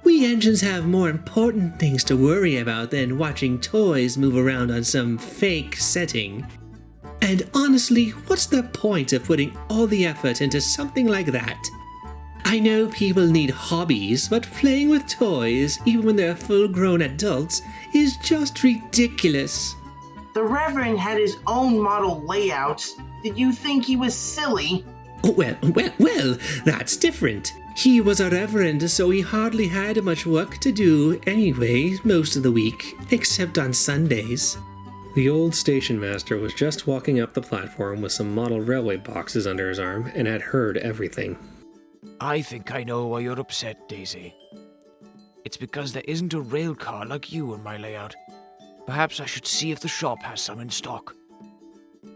We engines have more important things to worry about than watching toys move around on some fake setting. And honestly, what's the point of putting all the effort into something like that? I know people need hobbies, but playing with toys, even when they're full-grown adults, is just ridiculous. The Reverend had his own model layouts. Did you think he was silly? Well, that's different. He was a reverend, so he hardly had much work to do anyway most of the week, except on Sundays. The old station master was just walking up the platform with some model railway boxes under his arm and had heard everything. I think I know why you're upset, Daisy. It's because there isn't a rail car like you in my layout. Perhaps I should see if the shop has some in stock.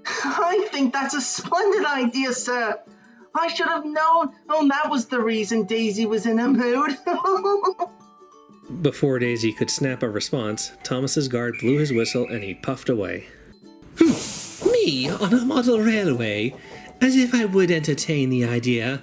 I think that's a splendid idea, sir. I should have known. Oh, that was the reason Daisy was in a mood. Before Daisy could snap a response, Thomas's guard blew his whistle and he puffed away. Me on a model railway? As if I would entertain the idea.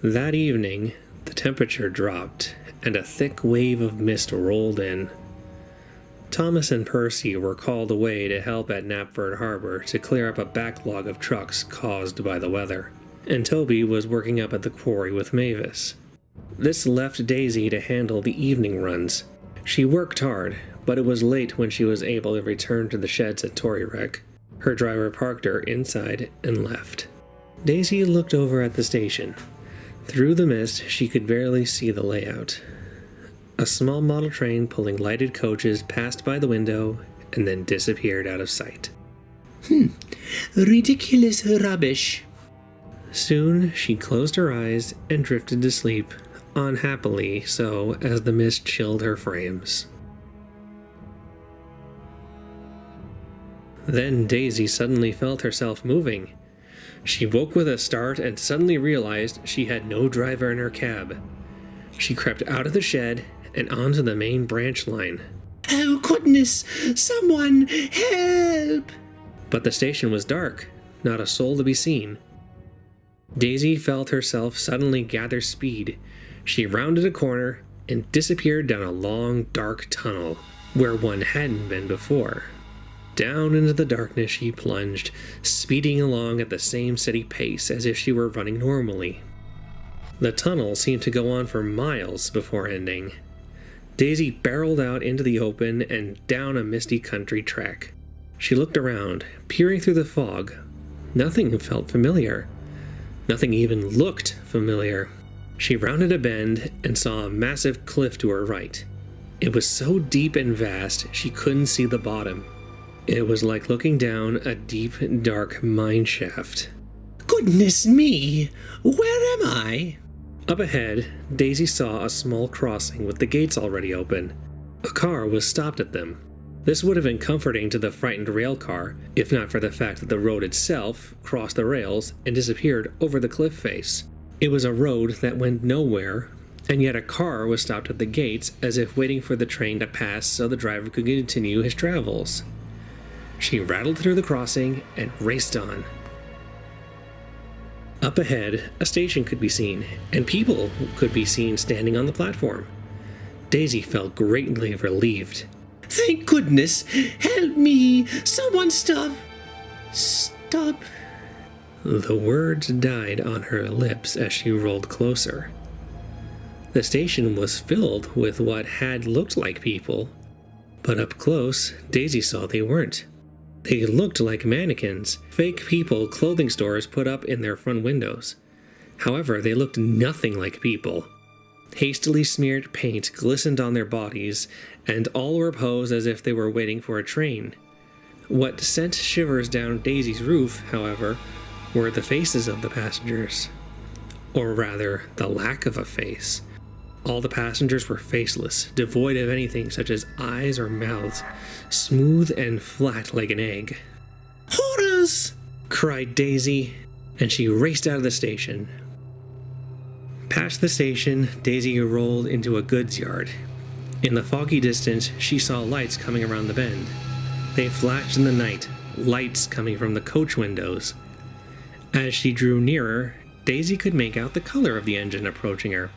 That evening, the temperature dropped, and a thick wave of mist rolled in. Thomas and Percy were called away to help at Knapford Harbor to clear up a backlog of trucks caused by the weather, and Toby was working up at the quarry with Mavis. This left Daisy to handle the evening runs. She worked hard, but it was late when she was able to return to the sheds at Torrywreck. Her driver parked her inside and left. Daisy looked over at the station. Through the mist, she could barely see the layout. A small model train pulling lighted coaches passed by the window and then disappeared out of sight. Ridiculous rubbish. Soon, she closed her eyes and drifted to sleep, unhappily so as the mist chilled her frames. Then Daisy suddenly felt herself moving. She woke with a start and suddenly realized she had no driver in her cab. She crept out of the shed and onto the main branch line. Oh goodness! Someone help! But the station was dark, not a soul to be seen. Daisy felt herself suddenly gather speed. She rounded a corner and disappeared down a long, dark tunnel, where one hadn't been before. Down into the darkness she plunged, speeding along at the same steady pace as if she were running normally. The tunnel seemed to go on for miles before ending. Daisy barreled out into the open and down a misty country track. She looked around, peering through the fog. Nothing felt familiar. Nothing even looked familiar. She rounded a bend and saw a massive cliff to her right. It was so deep and vast she couldn't see the bottom. It was like looking down a deep, dark mine shaft. Goodness me! Where am I? Up ahead, Daisy saw a small crossing with the gates already open. A car was stopped at them. This would have been comforting to the frightened rail car, if not for the fact that the road itself crossed the rails and disappeared over the cliff face. It was a road that went nowhere, and yet a car was stopped at the gates as if waiting for the train to pass so the driver could continue his travels. She rattled through the crossing and raced on. Up ahead, a station could be seen, and people could be seen standing on the platform. Daisy felt greatly relieved. Thank goodness! Help me! Someone stop! Stop! The words died on her lips as she rolled closer. The station was filled with what had looked like people, but up close, Daisy saw they weren't. They looked like mannequins, fake people clothing stores put up in their front windows. However, they looked nothing like people. Hastily smeared paint glistened on their bodies, and all were posed as if they were waiting for a train. What sent shivers down Daisy's roof, however, were the faces of the passengers. Or rather, the lack of a face. All the passengers were faceless, devoid of anything such as eyes or mouths, smooth and flat like an egg. Horrors! Cried Daisy, and she raced out of the station. Past the station, Daisy rolled into a goods yard. In the foggy distance, she saw lights coming around the bend. They flashed in the night, lights coming from the coach windows. As she drew nearer, Daisy could make out the color of the engine approaching her.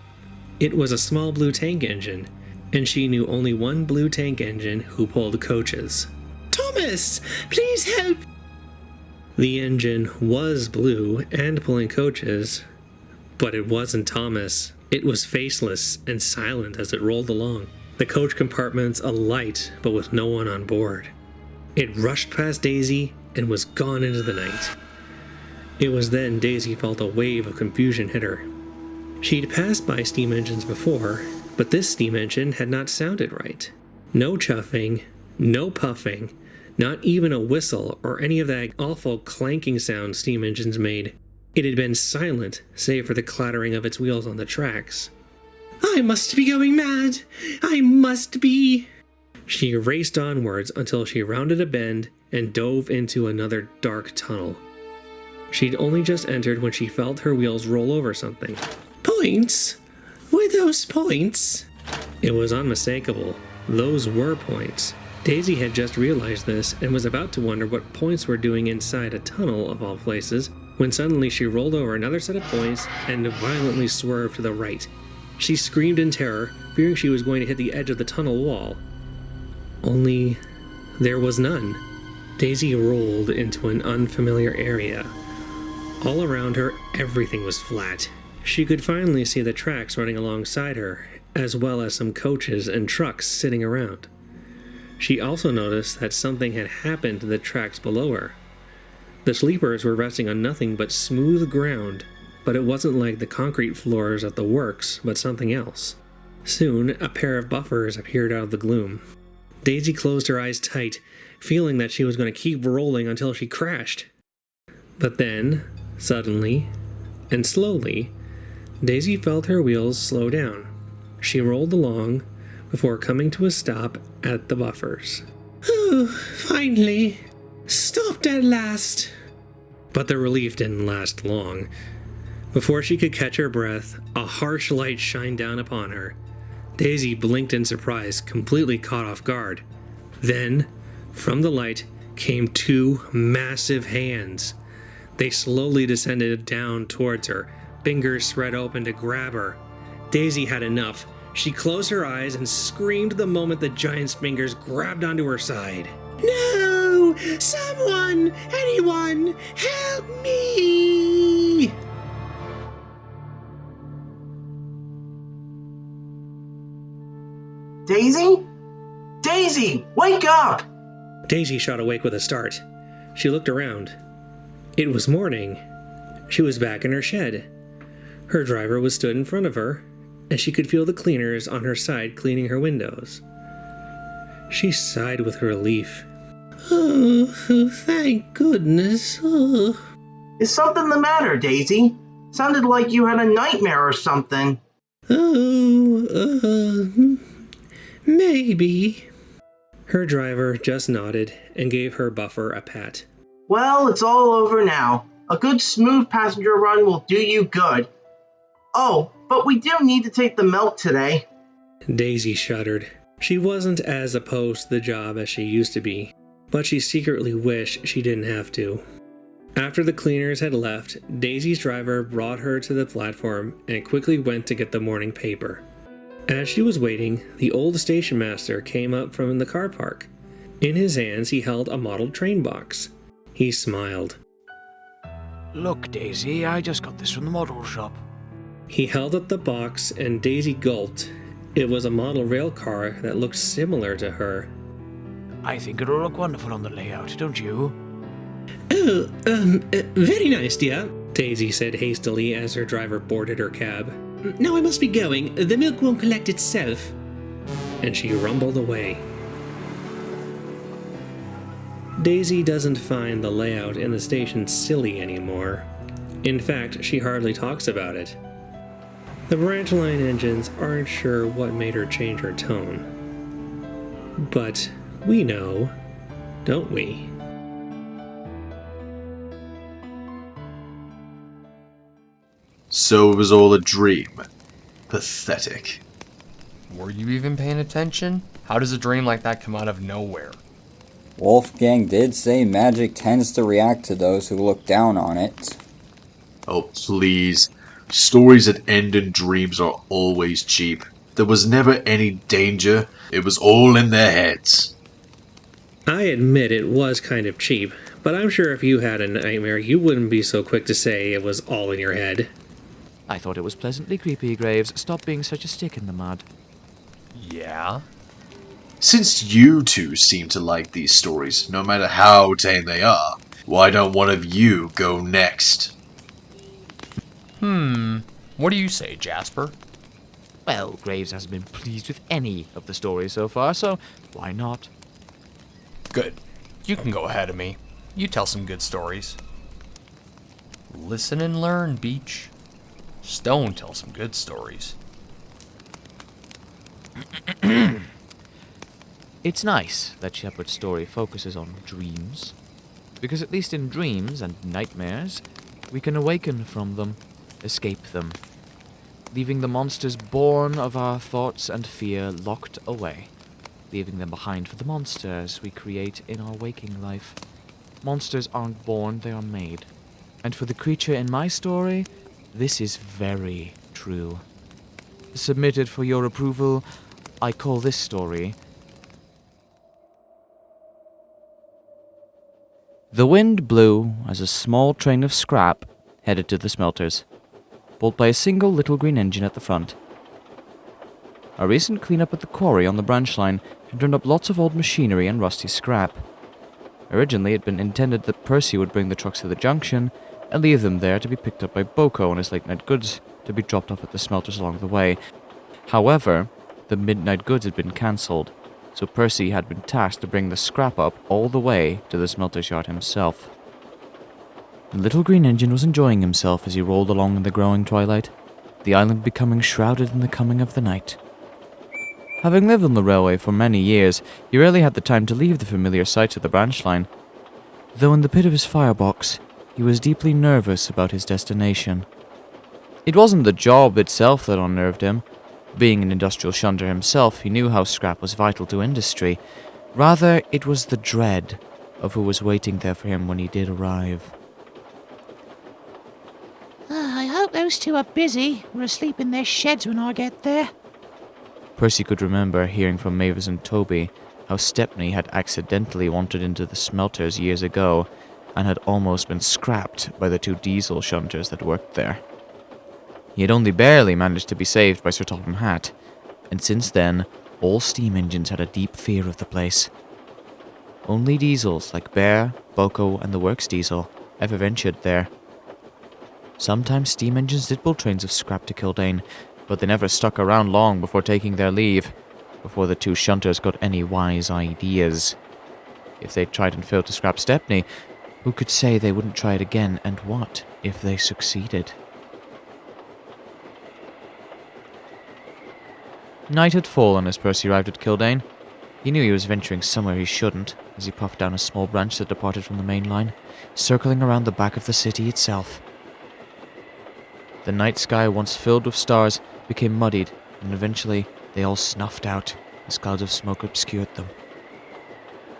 It was a small blue tank engine, and she knew only one blue tank engine who pulled coaches. Thomas! Please help! The engine was blue and pulling coaches, but it wasn't Thomas. It was faceless and silent as it rolled along, the coach compartments alight but with no one on board. It rushed past Daisy and was gone into the night. It was then Daisy felt a wave of confusion hit her. She'd passed by steam engines before, but this steam engine had not sounded right. No chuffing, no puffing, Not even a whistle or any of that awful clanking sound steam engines made. It had been silent, save for the clattering of its wheels on the tracks. I must be going mad! I must be! She raced onwards until she rounded a bend and dove into another dark tunnel. She'd only just entered when she felt her wheels roll over something. Points? Were those points? It was unmistakable. Those were points. Daisy had just realized this and was about to wonder what points were doing inside a tunnel, of all places, when suddenly she rolled over another set of points and violently swerved to the right. She screamed in terror, fearing she was going to hit the edge of the tunnel wall. Only there was none. Daisy rolled into an unfamiliar area. All around her, everything was flat. She could finally see the tracks running alongside her, as well as some coaches and trucks sitting around. She also noticed that something had happened to the tracks below her. The sleepers were resting on nothing but smooth ground, but it wasn't like the concrete floors of the works, but something else. Soon, a pair of buffers appeared out of the gloom. Daisy closed her eyes tight, feeling that she was going to keep rolling until she crashed. But then, suddenly, and slowly, Daisy felt her wheels slow down. She rolled along before coming to a stop at the buffers. Oh, finally! Stopped at last! But the relief didn't last long. Before she could catch her breath, a harsh light shined down upon her. Daisy blinked in surprise, completely caught off guard. Then, from the light, came two massive hands. They slowly descended down towards her, fingers spread open to grab her. Daisy had enough. She closed her eyes and screamed the moment the giant's fingers grabbed onto her side. No! Someone! Anyone! Help me! Daisy? Daisy, wake up! Daisy shot awake with a start. She looked around. It was morning. She was back in her shed. Her driver was stood in front of her, and she could feel the cleaners on her side cleaning her windows. She sighed with relief. Oh, thank goodness. Oh. Is something the matter, Daisy? Sounded like you had a nightmare or something. Maybe. Her driver just nodded and gave her buffer a pat. Well, it's all over now. A good smooth passenger run will do you good. Oh, but we do need to take the milk today. Daisy shuddered. She wasn't as opposed to the job as she used to be, but she secretly wished she didn't have to. After the cleaners had left, Daisy's driver brought her to the platform and quickly went to get the morning paper. As she was waiting, the old station master came up from the car park. In his hands, he held a model train box. He smiled. Look, Daisy, I just got this from the model shop. He held up the box and Daisy gulped. It was a model rail car that looked similar to her. I think it'll look wonderful on the layout, don't you? Oh, very nice, dear, Daisy said hastily as her driver boarded her cab. Now I must be going. The milk won't collect itself. And she rumbled away. Daisy doesn't find the layout in the station silly anymore. In fact, she hardly talks about it. The branch line engines aren't sure what made her change her tone. But we know, don't we? So it was all a dream. Pathetic. Were you even paying attention? How does a dream like that come out of nowhere? Wolfgang did say magic tends to react to those who look down on it. Oh, please. Stories that end in dreams are always cheap. There was never any danger. It was all in their heads. I admit it was kind of cheap, but I'm sure if you had a nightmare, you wouldn't be so quick to say it was all in your head. I thought it was pleasantly creepy, Graves. Stop being such a stick in the mud. Yeah? Since you two seem to like these stories, no matter how tame they are, why don't one of you go next? What do you say, Jasper? Well, Graves hasn't been pleased with any of the stories so far, so why not? Good. You can go ahead of me. You tell some good stories. Listen and learn, Beach. Stone tells some good stories. It's nice that Shepard's story focuses on dreams, because at least in dreams and nightmares, we can awaken from them, escape them, leaving the monsters born of our thoughts and fear locked away, leaving them behind for the monsters we create in our waking life. Monsters aren't born, they are made. And for the creature in my story, this is very true. Submitted for your approval, I call this story The wind blew as a small train of scrap headed to the smelters, pulled by a single little green engine at the front. A recent cleanup at the quarry on the branch line had turned up lots of old machinery and rusty scrap. Originally, it had been intended that Percy would bring the trucks to the junction and leave them there to be picked up by Boko and his late-night goods to be dropped off at the smelters along the way. However, the midnight goods had been cancelled, so Percy had been tasked to bring the scrap up all the way to the smelter's yard himself. The little green engine was enjoying himself as he rolled along in the growing twilight, the island becoming shrouded in the coming of the night. Having lived on the railway for many years, he rarely had the time to leave the familiar sights of the branch line, though in the pit of his firebox, he was deeply nervous about his destination. It wasn't the job itself that unnerved him. Being an industrial shunter himself, he knew how scrap was vital to industry. Rather, it was the dread of who was waiting there for him when he did arrive. I hope those two are busy. We're asleep in their sheds when I get there. Percy could remember hearing from Mavis and Toby how Stepney had accidentally wandered into the smelters years ago and had almost been scrapped by the two diesel shunters that worked there. He had only barely managed to be saved by Sir Topham Hatt, and since then, all steam engines had a deep fear of the place. Only diesels like Bear, Boko, and the Works diesel ever ventured there. Sometimes steam engines did pull trains of scrap to Kildane, but they never stuck around long before taking their leave, before the two shunters got any wise ideas. If they tried and failed to scrap Stepney, who could say they wouldn't try it again, and what if they succeeded? Night had fallen as Percy arrived at Kildane. He knew he was venturing somewhere he shouldn't, as he puffed down a small branch that departed from the main line, circling around the back of the city itself. The night sky, once filled with stars, became muddied, and eventually they all snuffed out as clouds of smoke obscured them.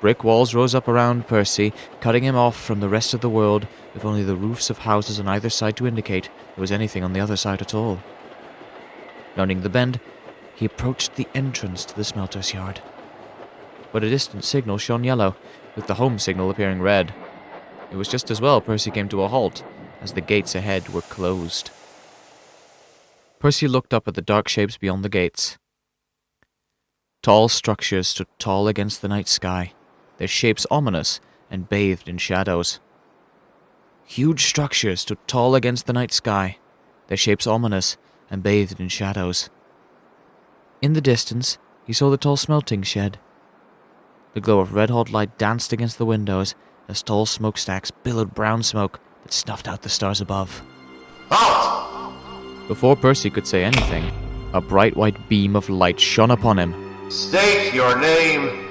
Brick walls rose up around Percy, cutting him off from the rest of the world, with only the roofs of houses on either side to indicate there was anything on the other side at all. Rounding the bend, he approached the entrance to the smelter's yard. But a distant signal shone yellow, with the home signal appearing red. It was just as well Percy came to a halt, as the gates ahead were closed. Percy looked up at the dark shapes beyond the gates. Tall structures stood tall against the night sky, their shapes ominous and bathed in shadows. Huge structures stood tall against the night sky, their shapes ominous and bathed in shadows. In the distance, he saw the tall smelting shed. The glow of red-hot light danced against the windows as tall smokestacks billowed brown smoke that snuffed out the stars above. Halt! Before Percy could say anything, a bright white beam of light shone upon him. State your name,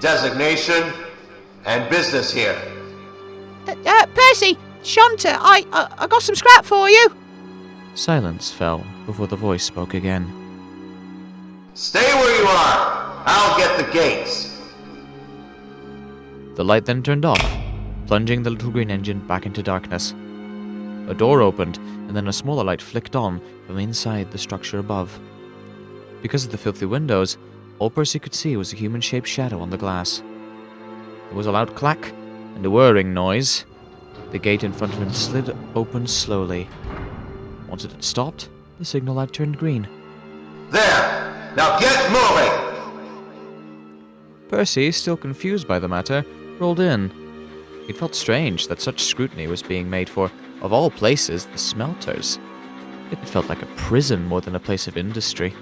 designation, and business here. Percy, Shunter, I got some scrap for you. Silence fell before the voice spoke again. Stay where you are. I'll get the gates. The light then turned off, plunging the little green engine back into darkness. A door opened, and then a smaller light flicked on from inside the structure above. Because of the filthy windows, all Percy could see was a human-shaped shadow on the glass. There was a loud clack and a whirring noise. The gate in front of him slid open slowly. Once it had stopped, the signal light turned green. There! Now get moving! Percy, still confused by the matter, rolled in. It felt strange that such scrutiny was being made for, of all places, the smelters. It felt like a prison more than a place of industry.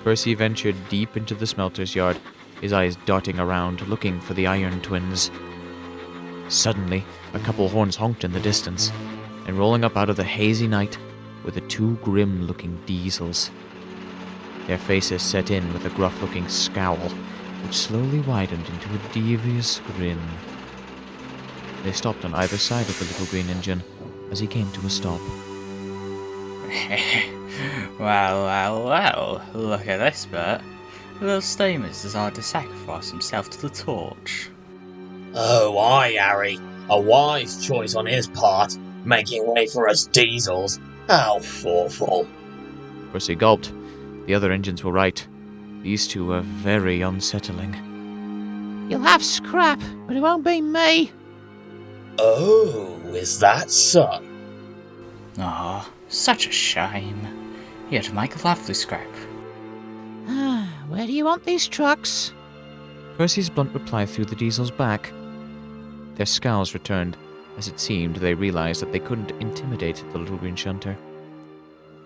Percy ventured deep into the smelter's yard, his eyes darting around, looking for the Iron Twins. Suddenly, a couple horns honked in the distance, and rolling up out of the hazy night were the two grim-looking diesels. Their faces set in with a gruff-looking scowl, which slowly widened into a devious grin. They stopped on either side of the little green engine as he came to a stop. Well, look at this bit. Little Steamer's decided to sacrifice himself to the torch. Oh, aye, Harry. A wise choice on his part, making way for us diesels. How thoughtful. Percy gulped. The other engines were right. These two were very unsettling. You'll have scrap, but it won't be me. Oh, is that so? Ah, such a shame. You'd make lovely scrap. Where do you want these trucks? Percy's blunt reply threw the diesels back. Their scowls returned, as it seemed they realized that they couldn't intimidate the little green shunter.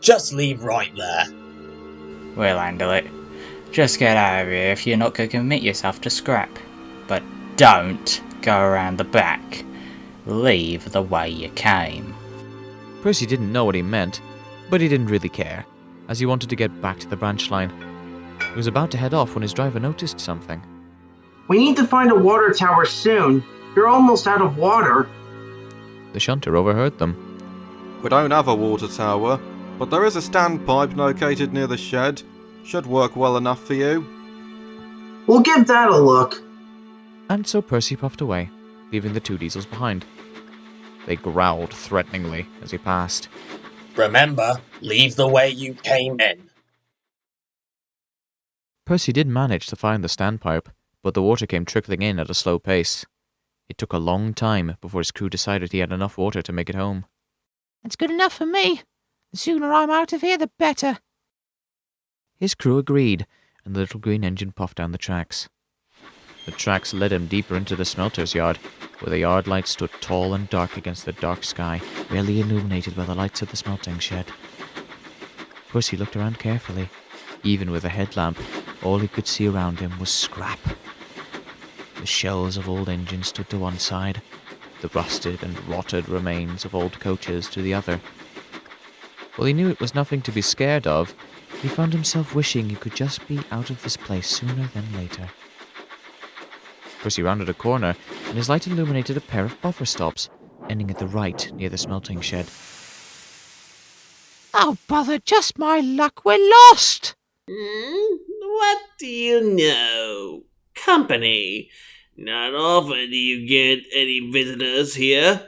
Just leave right there. We'll handle it. Just get out of here if you're not going to commit yourself to scrap. But don't go around the back. Leave the way you came. Percy didn't know what he meant, but he didn't really care, as he wanted to get back to the branch line. He was about to head off when his driver noticed something. We need to find a water tower soon. You're almost out of water. The shunter overheard them. We don't have a water tower, but there is a standpipe located near the shed. Should work well enough for you. We'll give that a look. And so Percy puffed away, leaving the two diesels behind. They growled threateningly as he passed. Remember, leave the way you came in. Percy did manage to find the standpipe, but the water came trickling in at a slow pace. It took a long time before his crew decided he had enough water to make it home. That's good enough for me. The sooner I'm out of here, the better. His crew agreed, and the little green engine puffed down the tracks. The tracks led him deeper into the smelter's yard, where the yard light stood tall and dark against the dark sky, barely illuminated by the lights of the smelting shed. Percy looked around carefully. Even with a headlamp, all he could see around him was scrap. The shells of old engines stood to one side, the rusted and rotted remains of old coaches to the other. While he knew it was nothing to be scared of, he found himself wishing he could just be out of this place sooner than later. Percy rounded a corner, and his light illuminated a pair of buffer stops, ending at the right near the smelting shed. Oh, bother, just my luck, we're lost! What do you know? Company. Not often do you get any visitors here.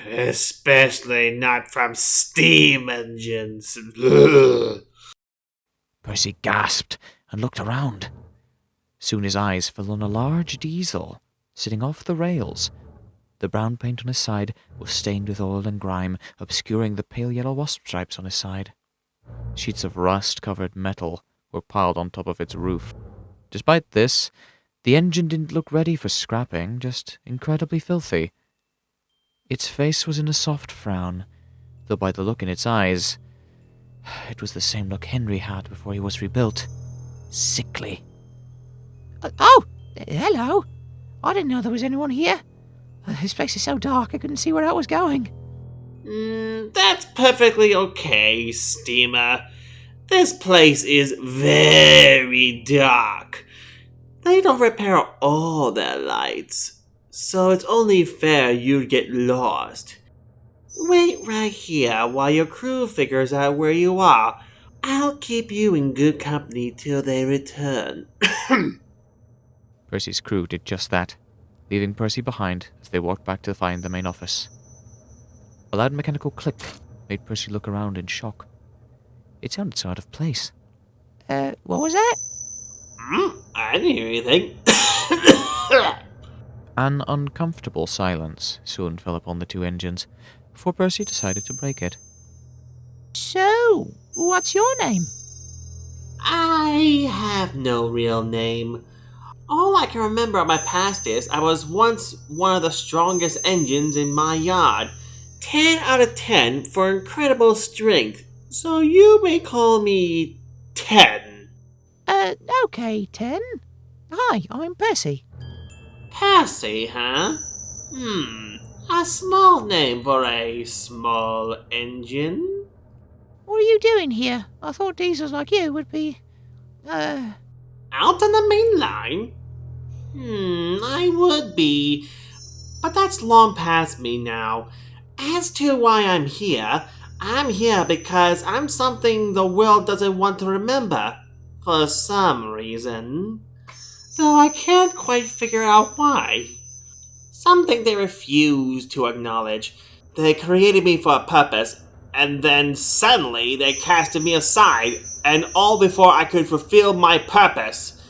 Especially not from steam engines. Percy gasped and looked around. Soon his eyes fell on a large diesel, sitting off the rails. The brown paint on his side was stained with oil and grime, obscuring the pale yellow wasp stripes on his side. Sheets of rust-covered metal were piled on top of its roof. Despite this, the engine didn't look ready for scrapping, just incredibly filthy. Its face was in a soft frown, though by the look in its eyes, it was the same look Henry had before he was rebuilt. Sickly. Hello. I didn't know there was anyone here. This place is so dark I couldn't see where I was going. That's perfectly okay, Steamer. This place is very dark. They don't repair all their lights, so it's only fair you'd get lost. Wait right here while your crew figures out where you are. I'll keep you in good company till they return. Percy's crew did just that, leaving Percy behind as they walked back to find the main office. A loud mechanical click made Percy look around in shock. It sounded so out of place. What was that? I didn't hear anything. An uncomfortable silence soon fell upon the two engines, before Percy decided to break it. So, what's your name? I have no real name. All I can remember of my past is I was once one of the strongest engines in my yard. 10 out of 10 for incredible strength, so you may call me 10. Okay, Ten. Hi, I'm Percy. Percy, huh? A small name for a small engine. What are you doing here? I thought diesels like you would be... Out on the main line? I would be. But that's long past me now. As to why I'm here because I'm something the world doesn't want to remember. For some reason. Though I can't quite figure out why. Something they refuse to acknowledge. They created me for a purpose, and then suddenly they casted me aside, and all before I could fulfill my purpose.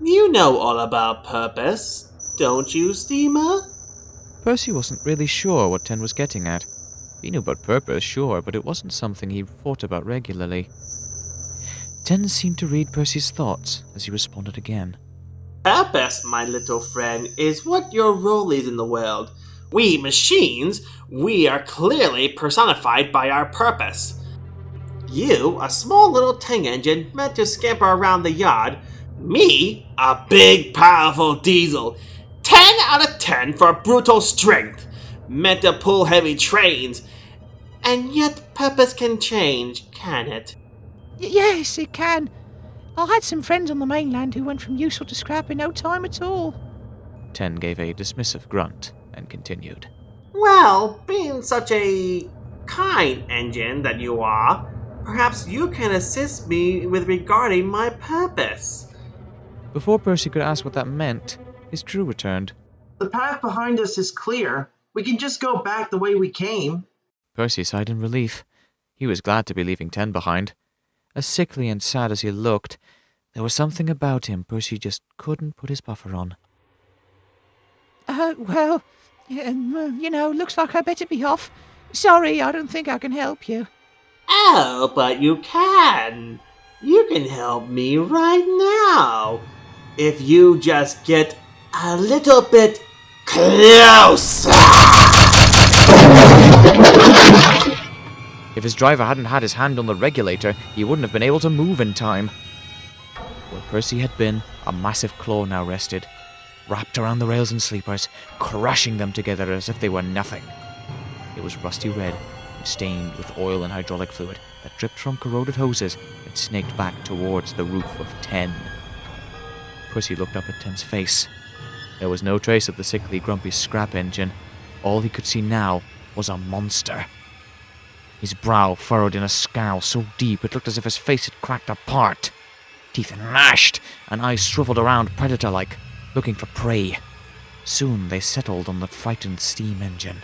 You know all about purpose, don't you, Steamer? Percy wasn't really sure what Ten was getting at. He knew about purpose, sure, but it wasn't something he thought about regularly. Ten seemed to read Percy's thoughts as he responded again. Purpose, my little friend, is what your role is in the world. We machines, we are clearly personified by our purpose. You, a small little ting engine meant to scamper around the yard. Me, a big, powerful diesel. 10 out of 10 for brutal strength. Meant to pull heavy trains. And yet purpose can change, can it? Yes, it can. I had some friends on the mainland who went from useful to scrap in no time at all. Ten gave a dismissive grunt and continued. Well, being such a kind engine that you are, perhaps you can assist me with regarding my purpose. Before Percy could ask what that meant, his crew returned. The path behind us is clear. We can just go back the way we came. Percy sighed in relief. He was glad to be leaving Ten behind. As sickly and sad as he looked, there was something about him Percy just couldn't put his buffer on. Looks like I better be off. Sorry, I don't think I can help you. Oh, but you can. You can help me right now. If you just get a little bit closer. If his driver hadn't had his hand on the regulator, he wouldn't have been able to move in time. Where Percy had been, a massive claw now rested, wrapped around the rails and sleepers, crushing them together as if they were nothing. It was rusty red and stained with oil and hydraulic fluid that dripped from corroded hoses and snaked back towards the roof of 10. Percy looked up at 10's face. There was no trace of the sickly, grumpy scrap engine. All he could see now was a monster. His brow furrowed in a scowl so deep it looked as if his face had cracked apart. Teeth gnashed, and eyes shriveled around predator-like, looking for prey. Soon they settled on the frightened steam engine.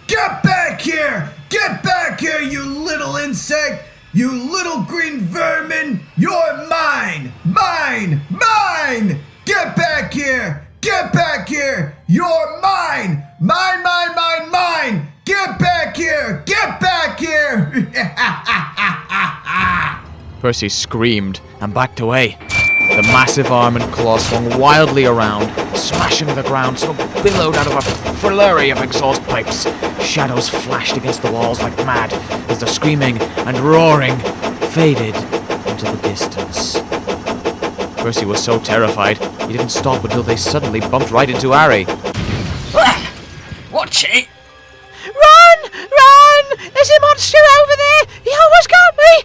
Get back here! Get back here, you little insect! You little green vermin! You're mine! Mine! Mine! Get back here! Get back here! You're mine! Mine, mine, mine, mine! Get back here! Get back here! Percy screamed and backed away. The massive arm and claw swung wildly around, smashing the ground, smoke billowed out of a flurry of exhaust pipes. Shadows flashed against the walls like mad as the screaming and roaring faded into the distance. Percy was so terrified, he didn't stop until they suddenly bumped right into Harry. Watch it! Run! Run! There's a monster over there! He almost got me!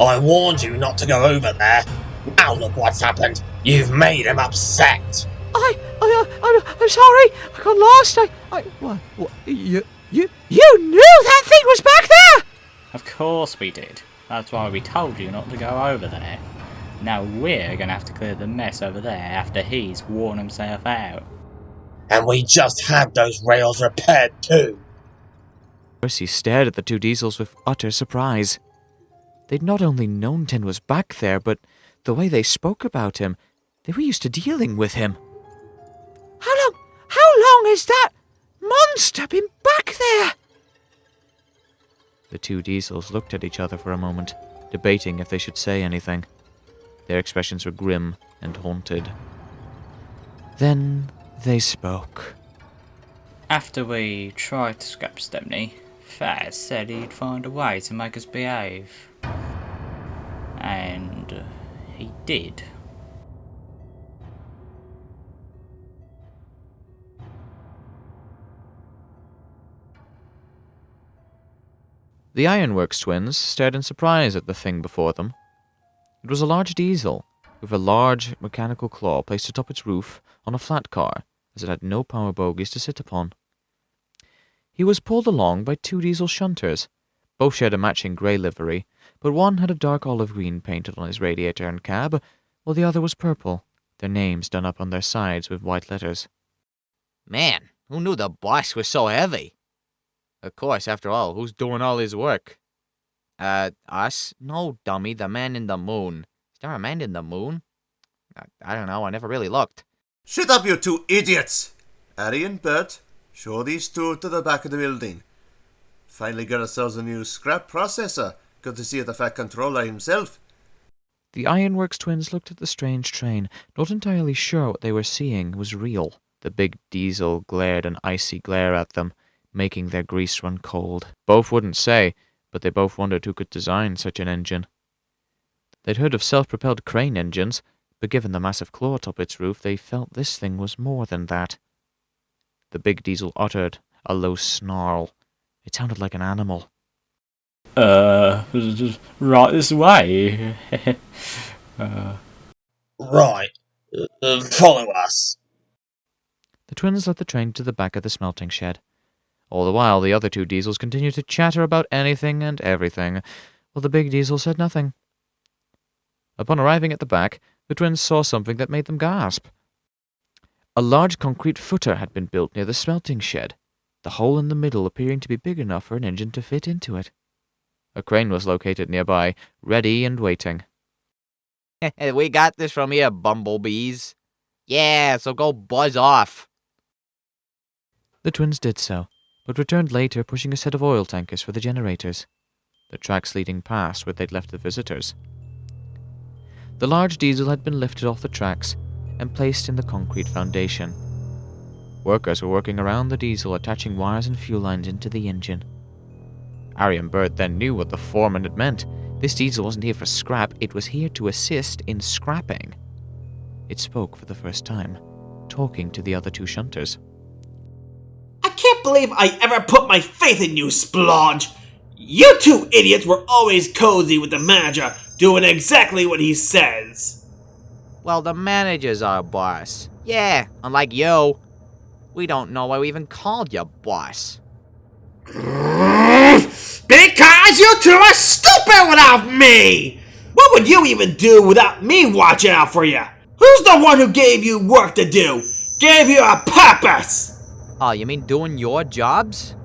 I warned you not to go over there. Now look what's happened. You've made him upset. I'm sorry. I got lost. What? You knew that thing was back there? Of course we did. That's why we told you not to go over there. Now we're gonna have to clear the mess over there after he's worn himself out. And we just had those rails repaired too. Percy stared at the two diesels with utter surprise. They'd not only known Ten was back there, but the way they spoke about him, they were used to dealing with him. How long has that monster been back there? The two diesels looked at each other for a moment, debating if they should say anything. Their expressions were grim and haunted. Then they spoke. After we tried to scrap Stepney, Faz said he'd find a way to make us behave. And he did. The Ironworks twins stared in surprise at the thing before them. It was a large diesel, with a large mechanical claw placed atop its roof on a flat car, as it had no power bogies to sit upon. He was pulled along by 2 diesel shunters. Both shared a matching grey livery, but one had a dark olive green painted on his radiator and cab, while the other was purple, their names done up on their sides with white letters. Man, who knew the boss was so heavy? Of course, after all, who's doing all his work? Us? No, dummy, the man in the moon. Is there a man in the moon? I don't know, I never really looked. Shut up, you 2 idiots! Harry and Bert, show these 2 to the back of the building. Finally got ourselves a new scrap processor. Good to see the Fat Controller himself. The Ironworks twins looked at the strange train, not entirely sure what they were seeing was real. The big diesel glared an icy glare at them, making their grease run cold. Both wouldn't say, but they both wondered who could design such an engine. They'd heard of self-propelled crane engines, but given the massive claw atop its roof, they felt this thing was more than that. The big diesel uttered a low snarl. It sounded like an animal. Right this way. Right. Follow us. The twins led the train to the back of the smelting shed. All the while, the other 2 diesels continued to chatter about anything and everything, while the big diesel said nothing. Upon arriving at the back, the twins saw something that made them gasp. A large concrete footer had been built near the smelting shed, the hole in the middle appearing to be big enough for an engine to fit into it. A crane was located nearby, ready and waiting. We got this from here, bumblebees. Yeah, so go buzz off. The twins did so, but returned later pushing a set of oil tankers for the generators, the tracks leading past where they'd left the visitors. The large diesel had been lifted off the tracks and placed in the concrete foundation. Workers were working around the diesel, attaching wires and fuel lines into the engine. Harry and Bert then knew what the foreman had meant. This diesel wasn't here for scrap, it was here to assist in scrapping. It spoke for the first time, talking to the other 2 shunters. I can't believe I ever put my faith in you, Splodge! You 2 idiots were always cozy with the manager, doing exactly what he says. Well, the manager's our boss. Yeah, unlike you. We don't know why we even called you boss. Because you 2 are stupid without me! What would you even do without me watching out for you? Who's the one who gave you work to do? Gave you a purpose? Oh, you mean doing your jobs?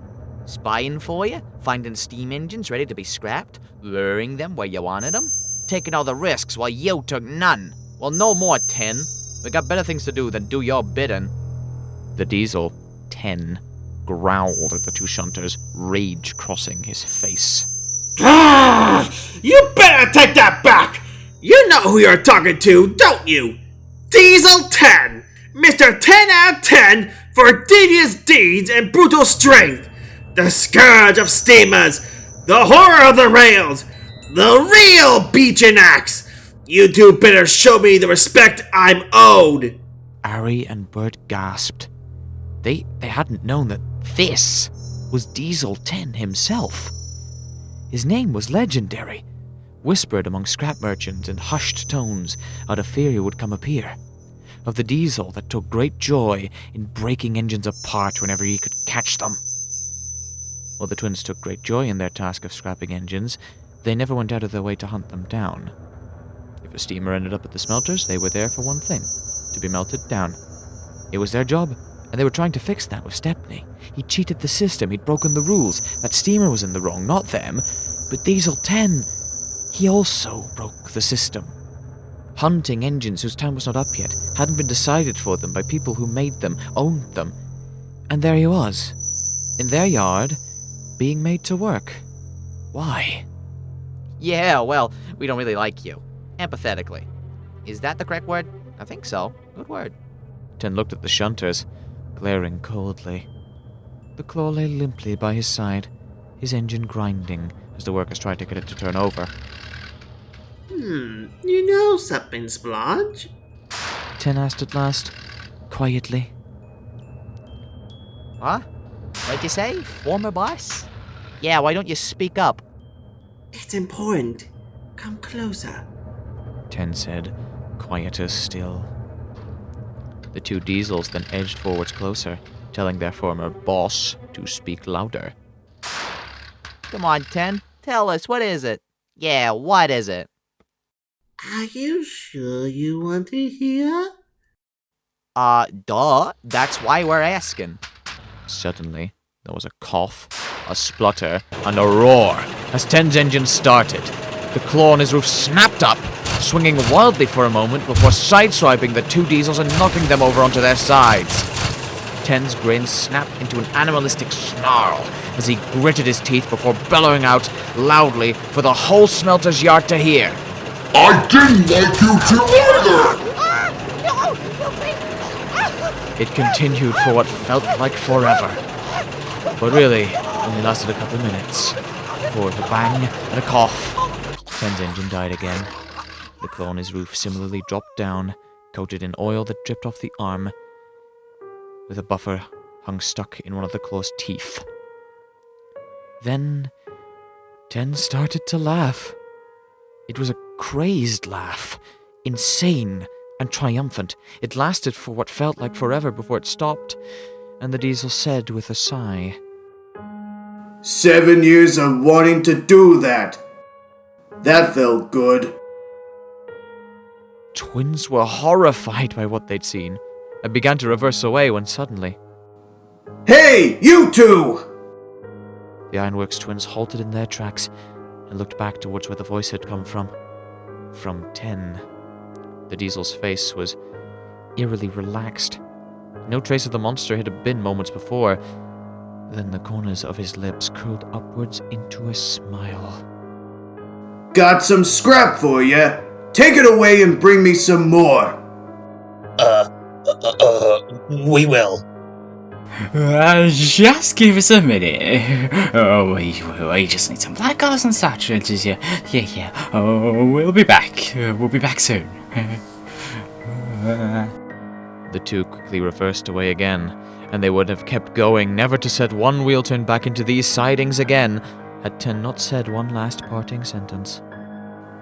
Spying for you? Finding steam engines ready to be scrapped? Luring them where you wanted them? Taking all the risks while you took none? Well, no more, Tin. We got better things to do than do your bidding. The diesel, 10, growled at the 2 shunters, rage crossing his face. You better take that back! You know who you're talking to, don't you? Diesel 10! Mr. 10 out of 10 for devious deeds and brutal strength! The scourge of steamers! The horror of the rails! The real beaching axe! You 2 better show me the respect I'm owed! Harry and Bert gasped. They hadn't known that this was Diesel 10 himself. His name was legendary, whispered among scrap merchants in hushed tones out of fear he would come appear, of the diesel that took great joy in breaking engines apart whenever he could catch them. While the twins took great joy in their task of scrapping engines, they never went out of their way to hunt them down. If a steamer ended up at the smelters, they were there for one thing, to be melted down. It was their job, and they were trying to fix that with Stepney. He cheated the system, he'd broken the rules. That steamer was in the wrong, not them. But Diesel 10, he also broke the system. Hunting engines whose time was not up yet, hadn't been decided for them by people who made them, owned them. And there he was, in their yard, being made to work. Why? Yeah, well, we don't really like you. Empathetically. Is that the correct word? I think so. Good word. Ten looked at the shunters, glaring coldly. The claw lay limply by his side, his engine grinding as the workers tried to get it to turn over. You know something, Splodge? 10 asked at last, quietly. What? What'd you say? Former boss? Yeah, why don't you speak up? It's important. Come closer. 10 said, quieter still. The two diesels then edged forwards closer, telling their former boss to speak louder. Come on, 10. Tell us, what is it? Yeah, what is it? Are you sure you want to hear? Duh. That's why we're asking. Suddenly, there was a cough, a splutter, and a roar as 10's engine started. The claw on his roof snapped up, swinging wildly for a moment before sideswiping the two diesels and knocking them over onto their sides. 10's grin snapped into an animalistic snarl as he gritted his teeth before bellowing out loudly for the whole smelter's yard to hear. I didn't like you to either! It continued for what felt like forever, but really only lasted a couple minutes, before with a bang and a cough, 10's engine died again. The claw on his roof similarly dropped down, coated in oil that dripped off the arm, with a buffer hung stuck in one of the claw's teeth. Then 10 started to laugh. It was a crazed laugh, insane and triumphant. It lasted for what felt like forever before it stopped, and the diesel said with a sigh, 7 years of wanting to do that. That felt good. Twins were horrified by what they'd seen, and began to reverse away when suddenly... Hey, you two! The Ironworks twins halted in their tracks and looked back towards where the voice had come from. From 10. The diesel's face was eerily relaxed. No trace of the monster had been moments before. Then the corners of his lips curled upwards into a smile. Got some scrap for ya. Take it away and bring me some more. We will. Just give us a minute. Oh, we just need some black glass and such. Yeah. Oh, we'll be back. We'll be back soon. The two quickly reversed away again, and they would have kept going, never to set one wheel turn back into these sidings again, had 10 not said one last parting sentence.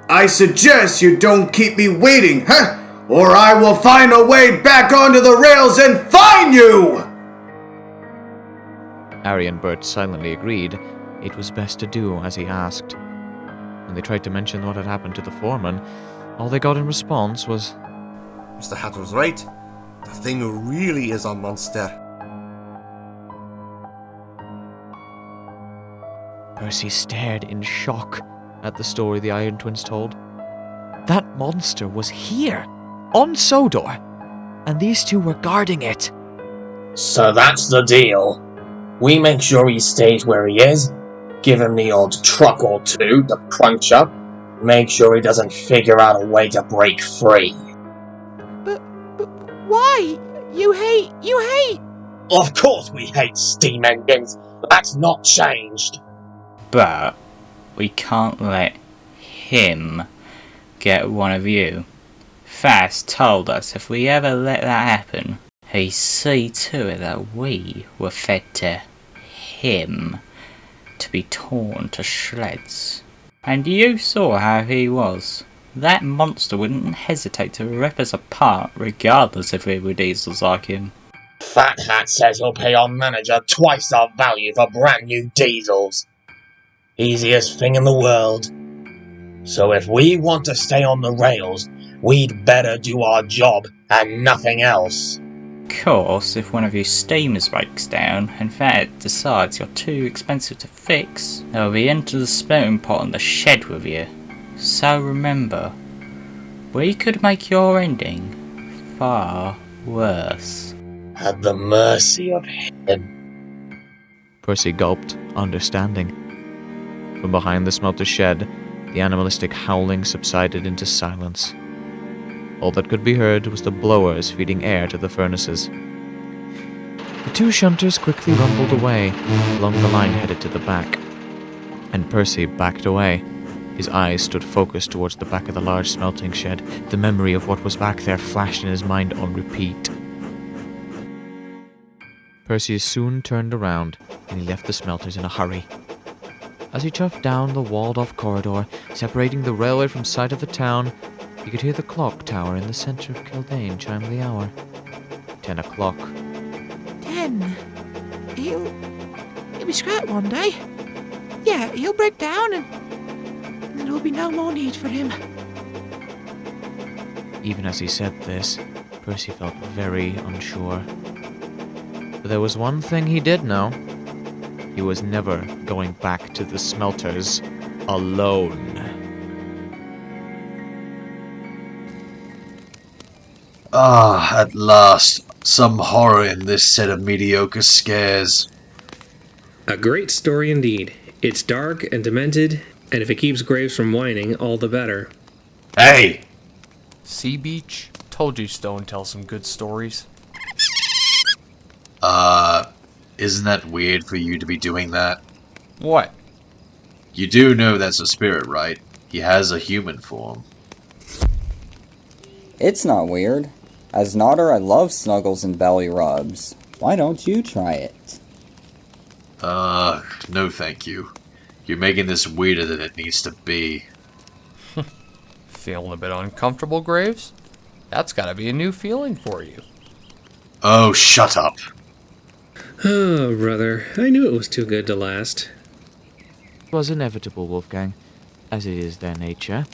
I suggest you don't keep me waiting, huh? Or I will find a way back onto the rails and find you! Harry and Bert silently agreed it was best to do as he asked. When they tried to mention what had happened to the foreman, all they got in response was, Mr. Hatter was right. The thing really is a monster. Percy stared in shock at the story the Iron Twins told. That monster was here, on Sodor, and these two were guarding it. So that's the deal. We make sure he stays where he is, give him the odd truck or two to crunch up, make sure he doesn't figure out a way to break free. But why? You hate! Of course we hate steam engines. That's not changed. But we can't let him get one of you. Fast told us if we ever let that happen, he'd see to it that we were fed to him to be torn to shreds. And you saw how he was. That monster wouldn't hesitate to rip us apart regardless if we were diesels like him. Fat Hat says he'll pay our manager twice our value for brand new diesels. Easiest thing in the world. So if we want to stay on the rails, we'd better do our job and nothing else. Of course, if one of your steamers breaks down and Fat decides you're too expensive to fix, they'll be into the smelting pot in the shed with you. So remember, we could make your ending far worse. At the mercy of him. Percy gulped, understanding. From behind the smelter shed, the animalistic howling subsided into silence. All that could be heard was the blowers feeding air to the furnaces. The two shunters quickly rumbled away along the line headed to the back, and Percy backed away, His eyes stood focused towards the back of the large smelting shed. The memory of what was back there flashed in his mind on repeat. Perseus soon turned around, and he left the smelters in a hurry. As he chuffed down the walled-off corridor, separating the railway from sight of the town, he could hear the clock tower in the centre of Kildane chime the hour. 10 o'clock. 10. He'll be scrapped one day. Yeah, he'll break down and there will be no more need for him. Even as he said this, Percy felt very unsure. But there was one thing he did know. He was never going back to the smelters alone. Ah, at last, some horror in this set of mediocre scares. A great story indeed. It's dark and demented, and if it keeps Graves from whining, all the better. Hey! Sea Beach? Told you Stone tells some good stories. Isn't that weird for you to be doing that? What? You do know that's a spirit, right? He has a human form. It's not weird. As an otter, I love snuggles and belly rubs. Why don't you try it? No thank you. You're making this weirder than it needs to be. Feeling a bit uncomfortable, Graves? That's gotta be a new feeling for you. Oh, shut up. Oh, brother, I knew it was too good to last. It was inevitable, Wolfgang, as it is their nature.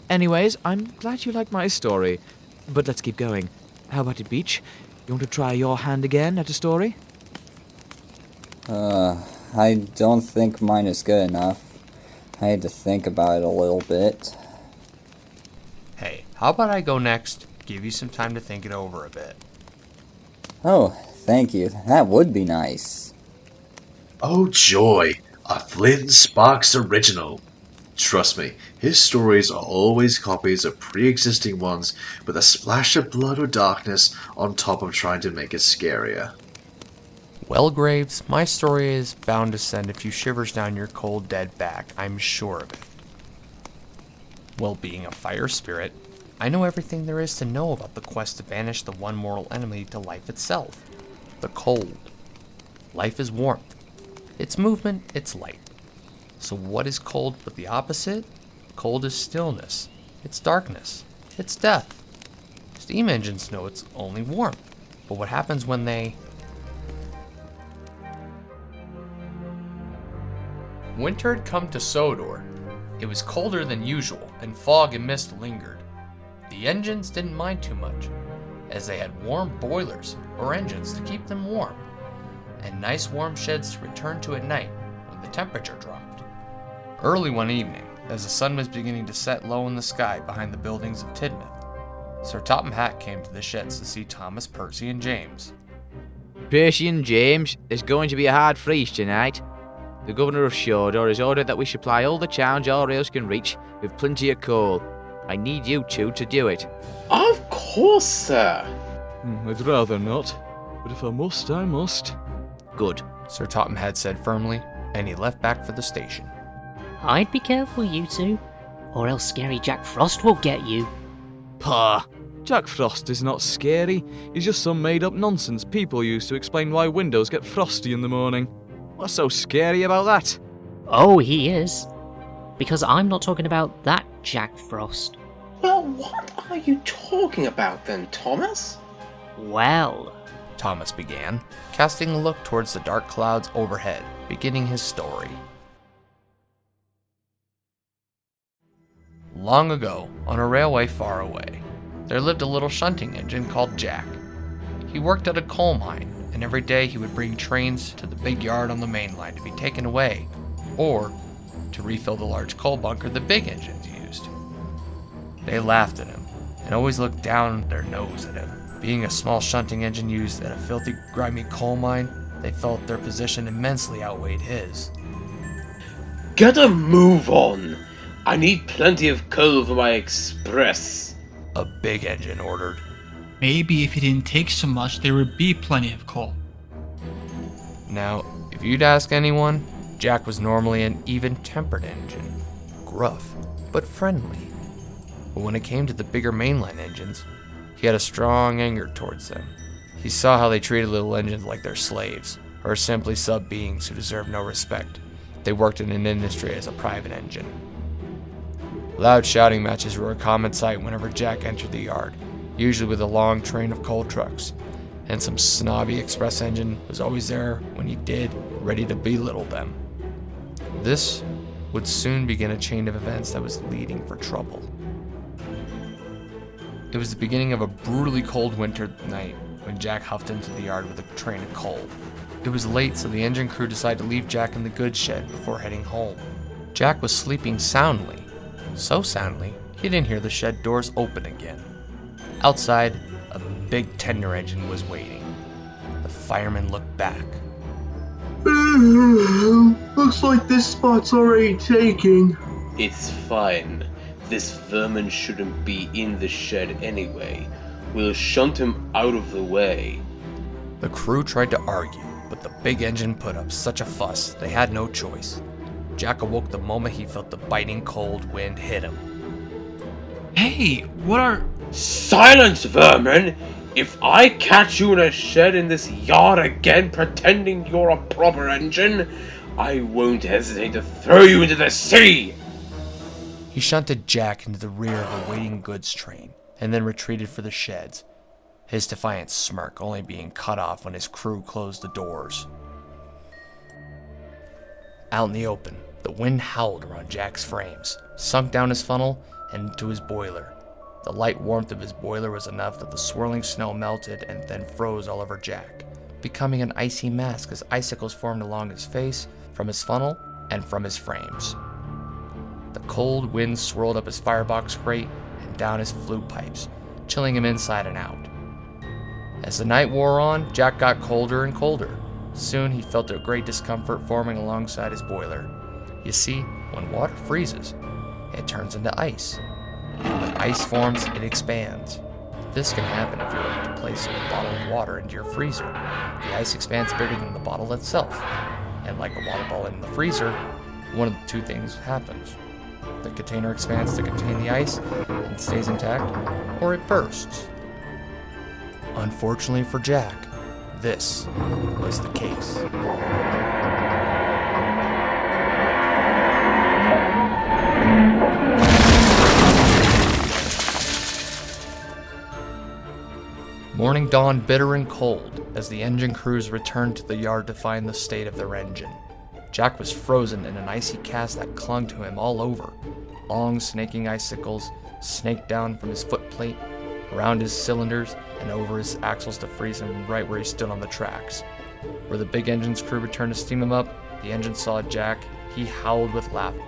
Anyways, I'm glad you like my story, but let's keep going. How about it, Beach? You want to try your hand again at a story? I don't think mine is good enough. I had to think about it a little bit. Hey, how about I go next? Give you some time to think it over a bit. Oh, thank you. That would be nice. Oh joy, a Flynn Sparks original. Trust me, his stories are always copies of pre-existing ones with a splash of blood or darkness on top of trying to make it scarier. Well, Graves, my story is bound to send a few shivers down your cold, dead back, I'm sure of it. Well, being a fire spirit, I know everything there is to know about the quest to banish the one mortal enemy to life itself, the cold. Life is warmth. It's movement, it's light. So what is cold but the opposite? Cold is stillness. It's darkness. It's death. Steam engines know it's only warmth. But what happens when they... Winter had come to Sodor. It was colder than usual, and fog and mist lingered. The engines didn't mind too much, as they had warm boilers or engines to keep them warm, and nice warm sheds to return to at night when the temperature dropped. Early one evening, as the sun was beginning to set low in the sky behind the buildings of Tidmouth, Sir Topham Hatt came to the sheds to see Thomas, Percy, and James. Percy and James, there's going to be a hard freeze tonight. The governor of Sodor has ordered that we supply all the towns our rails can reach with plenty of coal. I need you two to do it. Of course, sir. I'd rather not, but if I must, I must. Good, Sir Topham Hatt said firmly, and he left back for the station. I'd be careful, you two, or else scary Jack Frost will get you. Pah! Jack Frost is not scary. He's just some made-up nonsense people use to explain why windows get frosty in the morning. What's so scary about that? Oh, he is. Because I'm not talking about that Jack Frost. Well, what are you talking about then, Thomas? Well, Thomas began, casting a look towards the dark clouds overhead, beginning his story. Long ago, on a railway far away, there lived a little shunting engine called Jack. He worked at a coal mine, and every day he would bring trains to the big yard on the main line to be taken away, or to refill the large coal bunker the big engines used. They laughed at him, and always looked down their nose at him. Being a small shunting engine used at a filthy, grimy coal mine, they felt their position immensely outweighed his. Get a move on! I need plenty of coal for my express. A big engine ordered. Maybe if it didn't take so much, there would be plenty of coal. Now, if you'd ask anyone, Jack was normally an even-tempered engine. Gruff, but friendly. But when it came to the bigger mainline engines, he had a strong anger towards them. He saw how they treated little engines like their slaves, or simply sub-beings who deserved no respect. They worked in an industry as a private engine. Loud shouting matches were a common sight whenever Jack entered the yard, usually with a long train of coal trucks, and some snobby express engine was always there when he did, ready to belittle them. This would soon begin a chain of events that was leading for trouble. It was the beginning of a brutally cold winter night when Jack huffed into the yard with a train of coal. It was late, so the engine crew decided to leave Jack in the goods shed before heading home. Jack was sleeping soundly, so soundly he didn't hear the shed doors open again. Outside, a big tender engine was waiting. The fireman looked back. Looks like this spot's already taken. It's fine. This vermin shouldn't be in the shed anyway. We'll shunt him out of the way. The crew tried to argue, but the big engine put up such a fuss they had no choice. Jack awoke the moment he felt the biting cold wind hit him. Hey, what are... Silence, vermin! If I catch you in a shed in this yard again pretending you're a proper engine, I won't hesitate to throw you into the sea! He shunted Jack into the rear of a waiting goods train, and then retreated for the sheds, his defiant smirk only being cut off when his crew closed the doors. Out in the open, the wind howled around Jack's frames, sunk down his funnel and into his boiler. The light warmth of his boiler was enough that the swirling snow melted and then froze all over Jack, becoming an icy mask as icicles formed along his face, from his funnel, and from his frames. The cold wind swirled up his firebox grate and down his flute pipes, chilling him inside and out. As the night wore on, Jack got colder and colder. Soon he felt a great discomfort forming alongside his boiler. You see, when water freezes, it turns into ice. When ice forms, it expands. This can happen if you were to place a bottle of water into your freezer. The ice expands bigger than the bottle itself. And like a water ball in the freezer, one of the two things happens. The container expands to contain the ice and stays intact, or it bursts. Unfortunately for Jack, this was the case. Morning dawned bitter and cold as the engine crews returned to the yard to find the state of their engine. Jack was frozen in an icy cast that clung to him all over. Long snaking icicles snaked down from his footplate, around his cylinders, and over his axles to freeze him right where he stood on the tracks. Where the big engine's crew returned to steam him up, the engine saw Jack. He howled with laughter.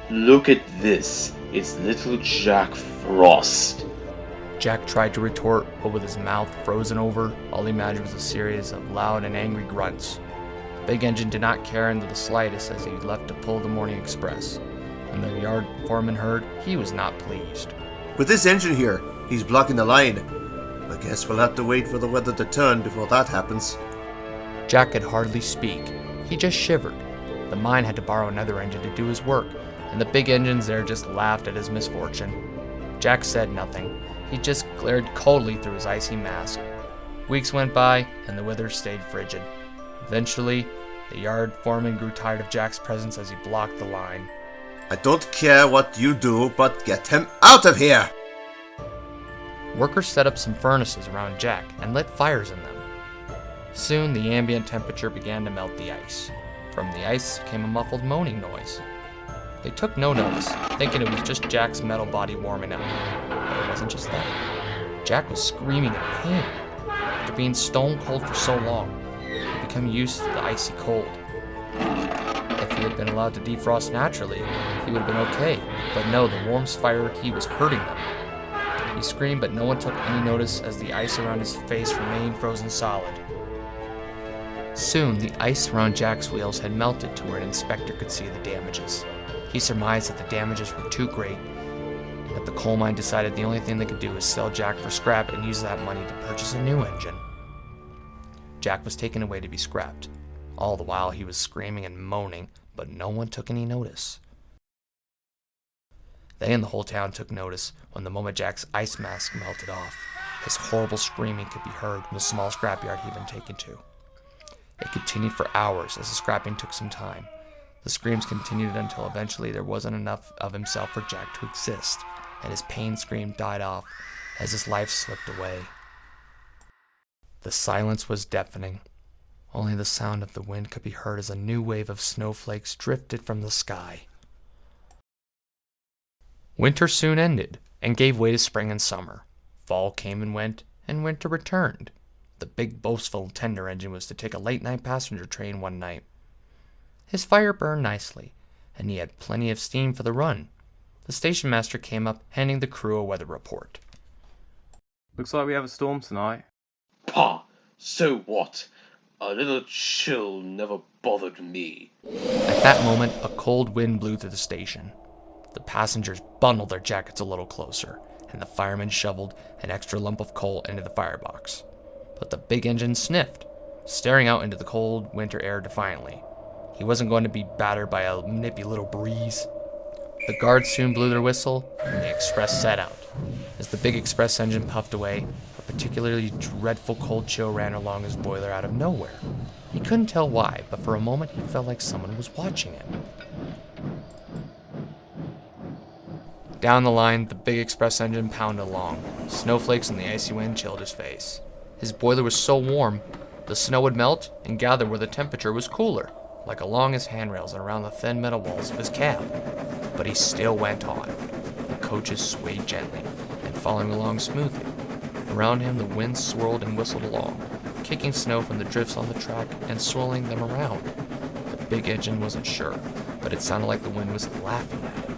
Look at this. It's little Jack Frost. Jack tried to retort, but with his mouth frozen over, all he imagined was a series of loud and angry grunts. The big engine did not care in the slightest as he left to pull the morning express. When the yard foreman heard, he was not pleased. With this engine here, he's blocking the line. I guess we'll have to wait for the weather to turn before that happens. Jack could hardly speak. He just shivered. The mine had to borrow another engine to do his work, and the big engines there just laughed at his misfortune. Jack said nothing. He just glared coldly through his icy mask. Weeks went by, and the weather stayed frigid. Eventually, the yard foreman grew tired of Jack's presence as he blocked the line. I don't care what you do, but get him out of here! Workers set up some furnaces around Jack and lit fires in them. Soon, the ambient temperature began to melt the ice. From the ice came a muffled moaning noise. They took no notice, thinking it was just Jack's metal body warming up. But it wasn't just that. Jack was screaming in pain. After being stone cold for so long, he had become used to the icy cold. If he had been allowed to defrost naturally, he would have been okay. But no, the warm fire heat was hurting them. He screamed, but no one took any notice as the ice around his face remained frozen solid. Soon, the ice around Jack's wheels had melted to where an inspector could see the damages. He surmised that the damages were too great, and that the coal mine decided the only thing they could do was sell Jack for scrap and use that money to purchase a new engine. Jack was taken away to be scrapped. All the while he was screaming and moaning, but no one took any notice. They and the whole town took notice when the moment Jack's ice mask melted off. His horrible screaming could be heard from the small scrapyard he'd been taken to. It continued for hours as the scrapping took some time. The screams continued until eventually there wasn't enough of himself for Jack to exist, and his pain scream died off as his life slipped away. The silence was deafening. Only the sound of the wind could be heard as a new wave of snowflakes drifted from the sky. Winter soon ended and gave way to spring and summer. Fall came and went, and winter returned. The big boastful tender engine was to take a late-night passenger train one night. His fire burned nicely, and he had plenty of steam for the run. The station master came up, handing the crew a weather report. Looks like we have a storm tonight. Pah! So what? A little chill never bothered me. At that moment, a cold wind blew through the station. The passengers bundled their jackets a little closer, and the firemen shoveled an extra lump of coal into the firebox. But the big engine sniffed, staring out into the cold winter air defiantly. He wasn't going to be battered by a nippy little breeze. The guards soon blew their whistle, and the express set out. As the big express engine puffed away, a particularly dreadful cold chill ran along his boiler out of nowhere. He couldn't tell why, but for a moment he felt like someone was watching him. Down the line, the big express engine pounded along. Snowflakes and the icy wind chilled his face. His boiler was so warm, the snow would melt and gather where the temperature was cooler, like along his handrails and around the thin metal walls of his cab. But he still went on. The coaches swayed gently and following along smoothly. Around him, the wind swirled and whistled along, kicking snow from the drifts on the track and swirling them around. The big engine wasn't sure, but it sounded like the wind was laughing at him.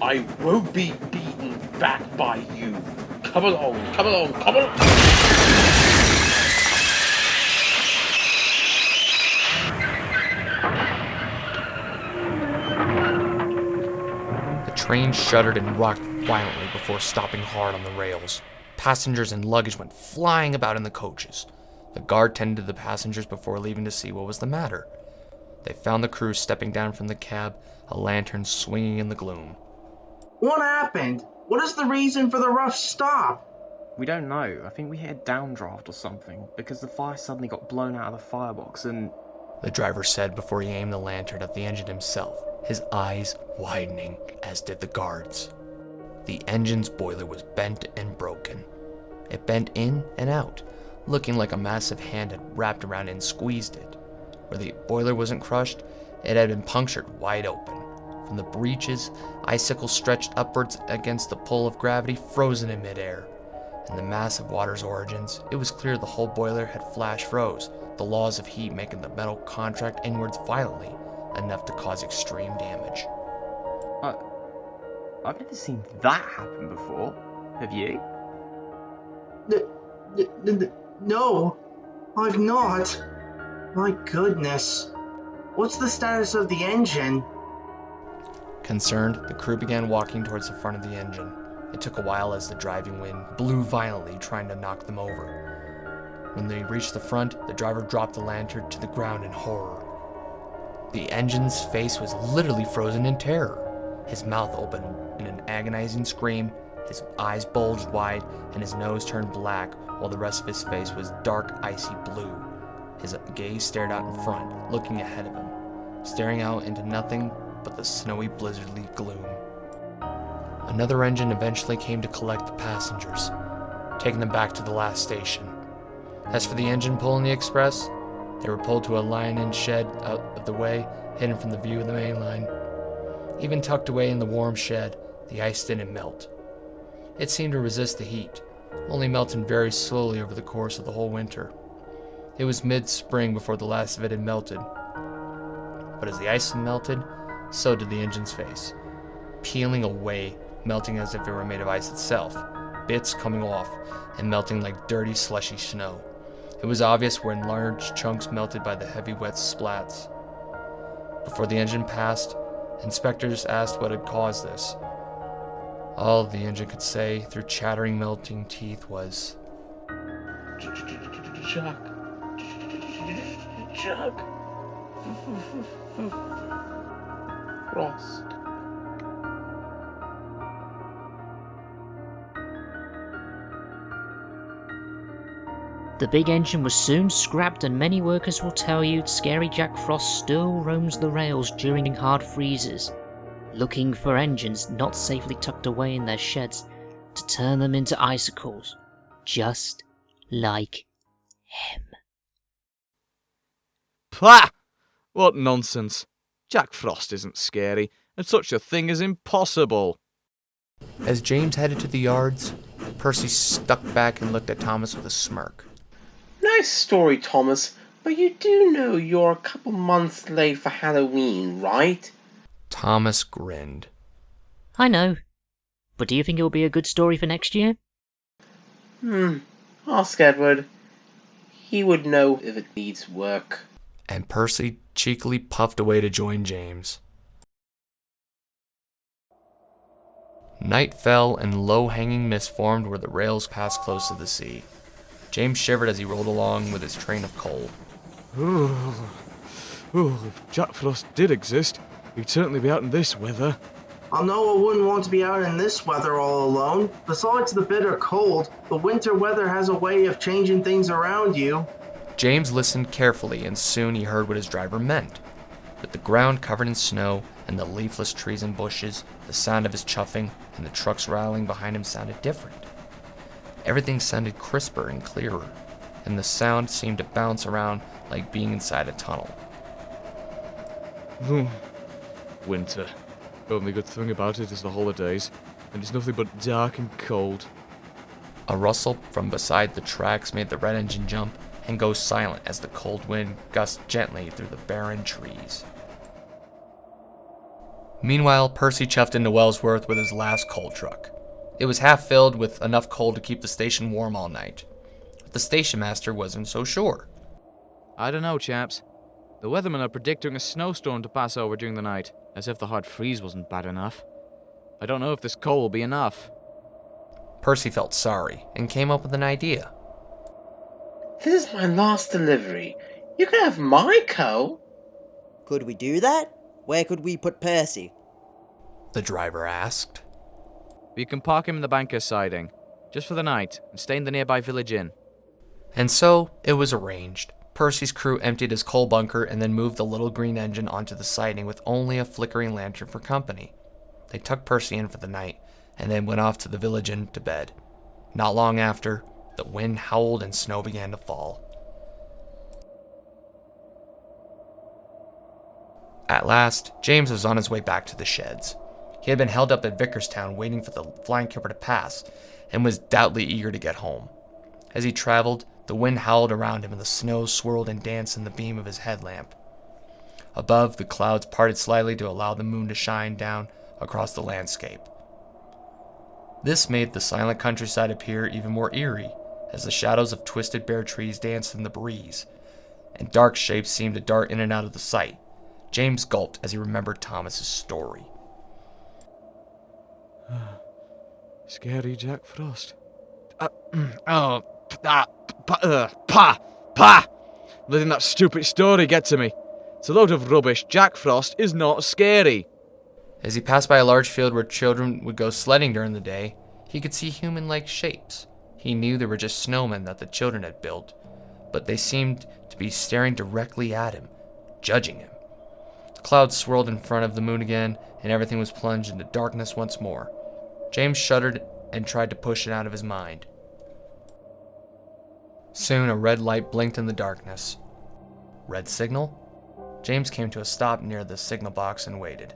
I won't be beaten back by you. Come along, come along, come along! The train shuddered and rocked violently before stopping hard on the rails. Passengers and luggage went flying about in the coaches. The guard tended to the passengers before leaving to see what was the matter. They found the crew stepping down from the cab, a lantern swinging in the gloom. What happened? What is the reason for the rough stop? We don't know. I think we hit a downdraft or something, because the fire suddenly got blown out of the firebox and... The driver said before he aimed the lantern at the engine himself, his eyes widening, as did the guards. The engine's boiler was bent and broken. It bent in and out, looking like a massive hand had wrapped around it and squeezed it. Where the boiler wasn't crushed, it had been punctured wide open. From the breaches, icicles stretched upwards against the pull of gravity, frozen in midair. In the mass of water's origins, it was clear the whole boiler had flash froze, the laws of heat making the metal contract inwards violently, enough to cause extreme damage. I've never seen that happen before. Have you? No, I've not. My goodness. What's the status of the engine? Concerned, the crew began walking towards the front of the engine. It took a while as the driving wind blew violently, trying to knock them over. When they reached the front, the driver dropped the lantern to the ground in horror. The engine's face was literally frozen in terror. His mouth opened in an agonizing scream, his eyes bulged wide, and his nose turned black, while the rest of his face was dark, icy blue. His gaze stared out in front, looking ahead of him, staring out into nothing but the snowy, blizzardly gloom. Another engine eventually came to collect the passengers, taking them back to the last station. As for the engine pulling the express, they were pulled to a line-in shed out of the way, hidden from the view of the main line. Even tucked away in the warm shed, the ice didn't melt. It seemed to resist the heat, only melting very slowly over the course of the whole winter. It was mid-spring before the last of it had melted. But as the ice melted, so did the engine's face, peeling away, melting as if it were made of ice itself, bits coming off and melting like dirty, slushy snow. It was obvious when large chunks melted by the heavy, wet splats. Before the engine passed, inspectors asked what had caused this. All the engine could say, through chattering, melting teeth, was, Chuck. Chuck. Frost. The big engine was soon scrapped, and many workers will tell you Scary Jack Frost still roams the rails during hard freezes, looking for engines not safely tucked away in their sheds to turn them into icicles, just like him. Pah! What nonsense. Jack Frost isn't scary, and such a thing is impossible. As James headed to the yards, Percy stuck back and looked at Thomas with a smirk. Nice story, Thomas, but you do know you're a couple months late for Halloween, right? Thomas grinned. I know, but do you think it will be a good story for next year? Ask Edward. He would know if it needs work. And Percy cheekily puffed away to join James. Night fell and low-hanging mist formed where the rails passed close to the sea. James shivered as he rolled along with his train of coal. If Jack Frost did exist, he'd certainly be out in this weather. I know I wouldn't want to be out in this weather all alone. Besides the bitter cold, the winter weather has a way of changing things around you. James listened carefully, and soon he heard what his driver meant. With the ground covered in snow and the leafless trees and bushes, the sound of his chuffing and the trucks rattling behind him sounded different. Everything sounded crisper and clearer, and the sound seemed to bounce around like being inside a tunnel. Winter. The only good thing about it is the holidays, and it's nothing but dark and cold. A rustle from beside the tracks made the red engine jump and go silent as the cold wind gusted gently through the barren trees. Meanwhile, Percy chuffed into Wellsworth with his last coal truck. It was half filled with enough coal to keep the station warm all night. But the station master wasn't so sure. I don't know, chaps. The weathermen are predicting a snowstorm to pass over during the night, as if the hard freeze wasn't bad enough. I don't know if this coal will be enough. Percy felt sorry and came up with an idea. This is my last delivery. You can have my coal. Could we do that? Where could we put Percy? The driver asked. You can park him in the banker's siding, just for the night, and stay in the nearby village inn. And so it was arranged. Percy's crew emptied his coal bunker and then moved the little green engine onto the siding with only a flickering lantern for company. They tucked Percy in for the night and then went off to the village inn to bed. Not long after, the wind howled and snow began to fall. At last, James was on his way back to the sheds. He had been held up at Vickerstown waiting for the flying kipper to pass and was doubtly eager to get home. As he traveled, the wind howled around him and the snow swirled and danced in the beam of his headlamp. Above, the clouds parted slightly to allow the moon to shine down across the landscape. This made the silent countryside appear even more eerie, as the shadows of twisted bare trees danced in the breeze, and dark shapes seemed to dart in and out of the sight. James gulped as he remembered Thomas's story. Scary Jack Frost. Letting that stupid story get to me. It's a load of rubbish. Jack Frost is not scary. As he passed by a large field where children would go sledding during the day, he could see human-like shapes. He knew they were just snowmen that the children had built, but they seemed to be staring directly at him, judging him. The clouds swirled in front of the moon again, and everything was plunged into darkness once more. James shuddered and tried to push it out of his mind. Soon a red light blinked in the darkness. Red signal? James came to a stop near the signal box and waited.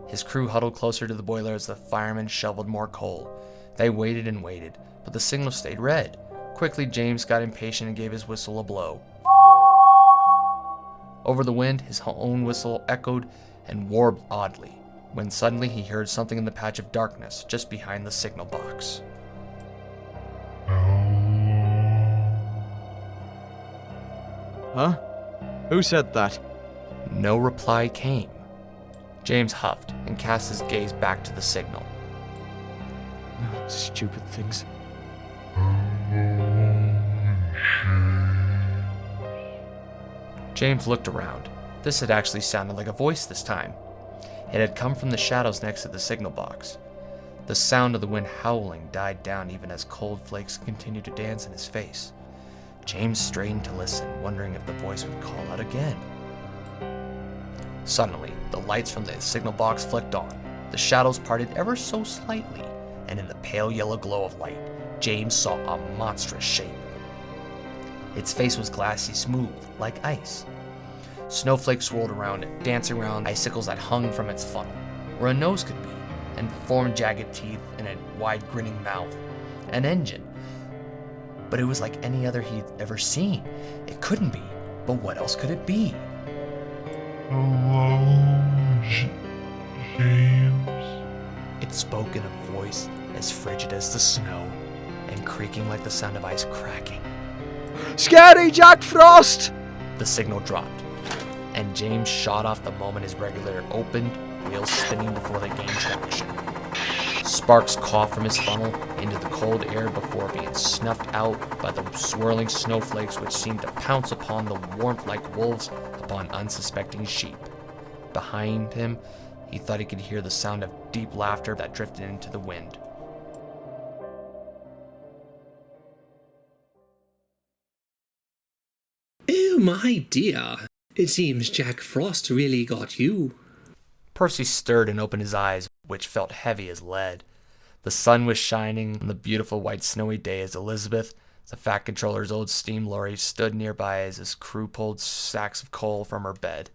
His crew huddled closer to the boiler as the firemen shoveled more coal. They waited and waited, but the signal stayed red. Quickly, James got impatient and gave his whistle a blow. Over the wind, his own whistle echoed and warbled oddly, when suddenly he heard something in the patch of darkness just behind the signal box. Huh? Who said that? No reply came. James huffed and cast his gaze back to the signal. Stupid things. James looked around. This had actually sounded like a voice this time. It had come from the shadows next to the signal box. The sound of the wind howling died down even as cold flakes continued to dance in his face. James strained to listen, wondering if the voice would call out again. Suddenly, the lights from the signal box flicked on. The shadows parted ever so slightly, and in the pale yellow glow of light, James saw a monstrous shape. Its face was glassy smooth, like ice. Snowflakes swirled around it, dancing around icicles that hung from its funnel, where a nose could be, and formed jagged teeth in a wide grinning mouth. An engine. But it was like any other he'd ever seen. It couldn't be, but what else could it be? Hello, James. It spoke in a voice as frigid as the snow, and creaking like the sound of ice cracking. Scary Jack Frost! The signal dropped, and James shot off the moment his regulator opened, wheels spinning before they gained traction. Sparks coughed from his funnel into the cold air before being snuffed out by the swirling snowflakes which seemed to pounce upon the warmth like wolves upon unsuspecting sheep. Behind him, he thought he could hear the sound of deep laughter that drifted into the wind. Oh my dear, it seems Jack Frost really got you. Percy stirred and opened his eyes, which felt heavy as lead. The sun was shining on the beautiful white snowy day as Elizabeth, the Fat Controller's old steam lorry, stood nearby as his crew pulled sacks of coal from her bed.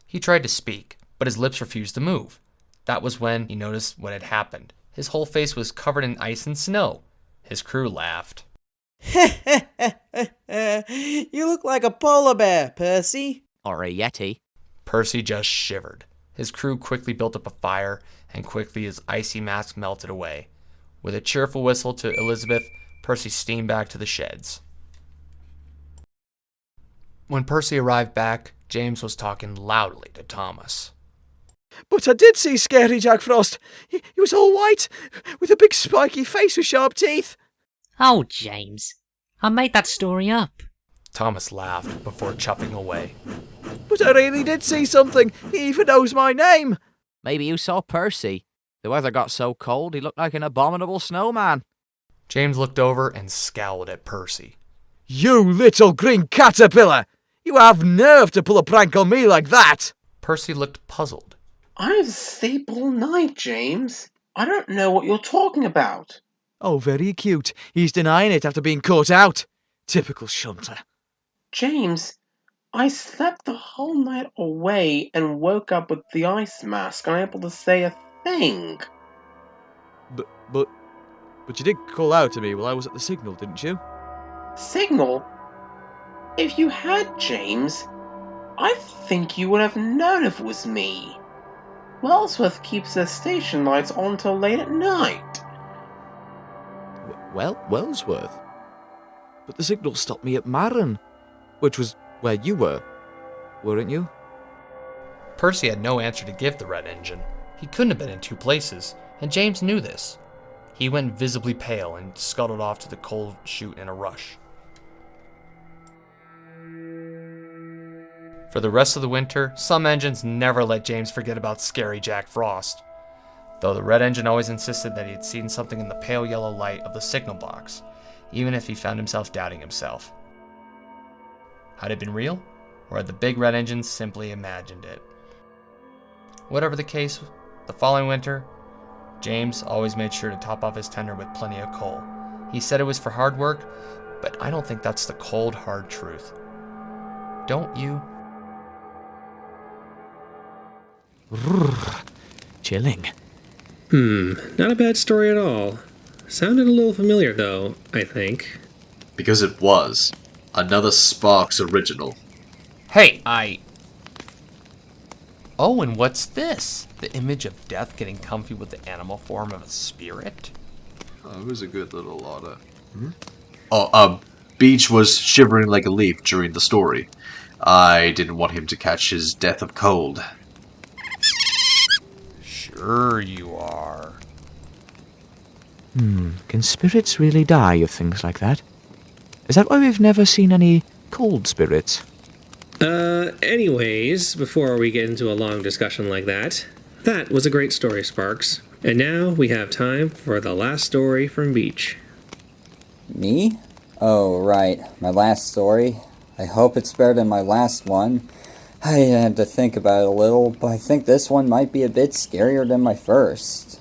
He tried to speak, but his lips refused to move. That was when he noticed what had happened. His whole face was covered in ice and snow. His crew laughed. You look like a polar bear, Percy. Or a yeti. Percy just shivered. His crew quickly built up a fire, and quickly his icy mask melted away. With a cheerful whistle to Elizabeth, Percy steamed back to the sheds. When Percy arrived back, James was talking loudly to Thomas. But I did see Scary Jack Frost. He was all white, with a big spiky face with sharp teeth. Oh, James, I made that story up. Thomas laughed before chuffing away. But I really did see something. He even knows my name. Maybe you saw Percy. The weather got so cold he looked like an abominable snowman. James looked over and scowled at Percy. You little green caterpillar! You have nerve to pull a prank on me like that! Percy looked puzzled. I was asleep all night, James. I don't know what you're talking about. Oh, very cute. He's denying it after being caught out. Typical shunter. James, I slept the whole night away and woke up with the ice mask, unable to say a thing. But you did call out to me while I was at the signal, didn't you? Signal? If you had, James, I think you would have known if it was me. Wellsworth keeps their station lights on till late at night. Well, Wellsworth? But the signal stopped me at Marin, which was where you were, weren't you? Percy had no answer to give the red engine. He couldn't have been in two places, and James knew this. He went visibly pale and scuttled off to the coal chute in a rush. For the rest of the winter, some engines never let James forget about Scary Jack Frost, though the red engine always insisted that he had seen something in the pale yellow light of the signal box, even if he found himself doubting himself. Had it been real, or had the big red engine simply imagined it? Whatever the case, the following winter, James always made sure to top off his tender with plenty of coal. He said it was for hard work, but I don't think that's the cold, hard truth. Don't you? Chilling. Not a bad story at all. Sounded a little familiar, though, I think. Because it was. Another Sparks original. Hey, Oh, and what's this? The image of death getting comfy with the animal form of a spirit? Oh, it was a good little otter. Beach was shivering like a leaf during the story. I didn't want him to catch his death of cold. Sure you are. Can spirits really die of things like that? Is that why we've never seen any cold spirits? Anyways, before we get into a long discussion like that was a great story, Sparks. And now we have time for the last story from Beach. Me? Oh, right. My last story. I hope it's better than my last one. I had to think about it a little, but I think this one might be a bit scarier than my first.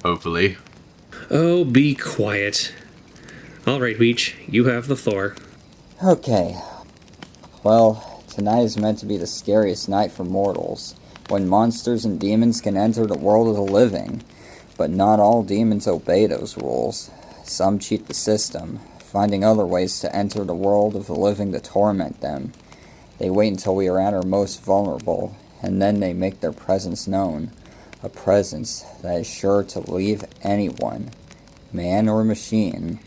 Hopefully. Oh, be quiet. All right, Weech, you have the floor. Okay. Well, tonight is meant to be the scariest night for mortals, when monsters and demons can enter the world of the living. But not all demons obey those rules. Some cheat the system, finding other ways to enter the world of the living to torment them. They wait until we are at our most vulnerable, and then they make their presence known. A presence that is sure to leave anyone, man or machine.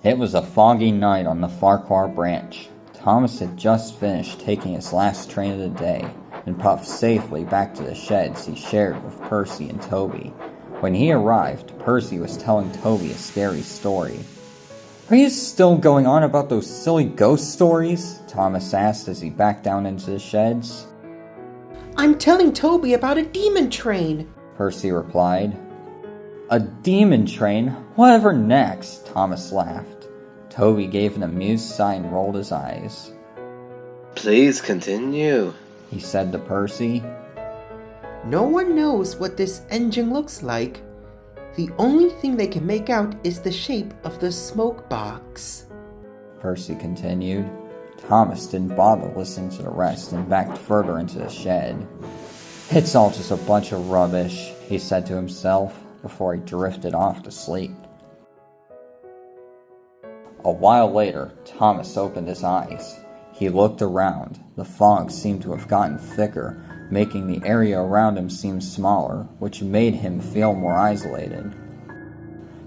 It was a foggy night on the Farquhar branch. Thomas had just finished taking his last train of the day and puffed safely back to the sheds he shared with Percy and Toby. When he arrived, Percy was telling Toby a scary story. "Are you still going on about those silly ghost stories?" Thomas asked as he backed down into the sheds. I'm telling Toby about a demon train, Percy replied. "A demon train? Whatever next?" Thomas laughed. Toby gave an amused sigh and rolled his eyes. Please continue, he said to Percy. No one knows what this engine looks like. The only thing they can make out is the shape of the smoke box, Percy continued. Thomas didn't bother listening to the rest and backed further into the shed. "It's all just a bunch of rubbish," he said to himself before he drifted off to sleep. A while later, Thomas opened his eyes. He looked around. The fog seemed to have gotten thicker, making the area around him seem smaller, which made him feel more isolated.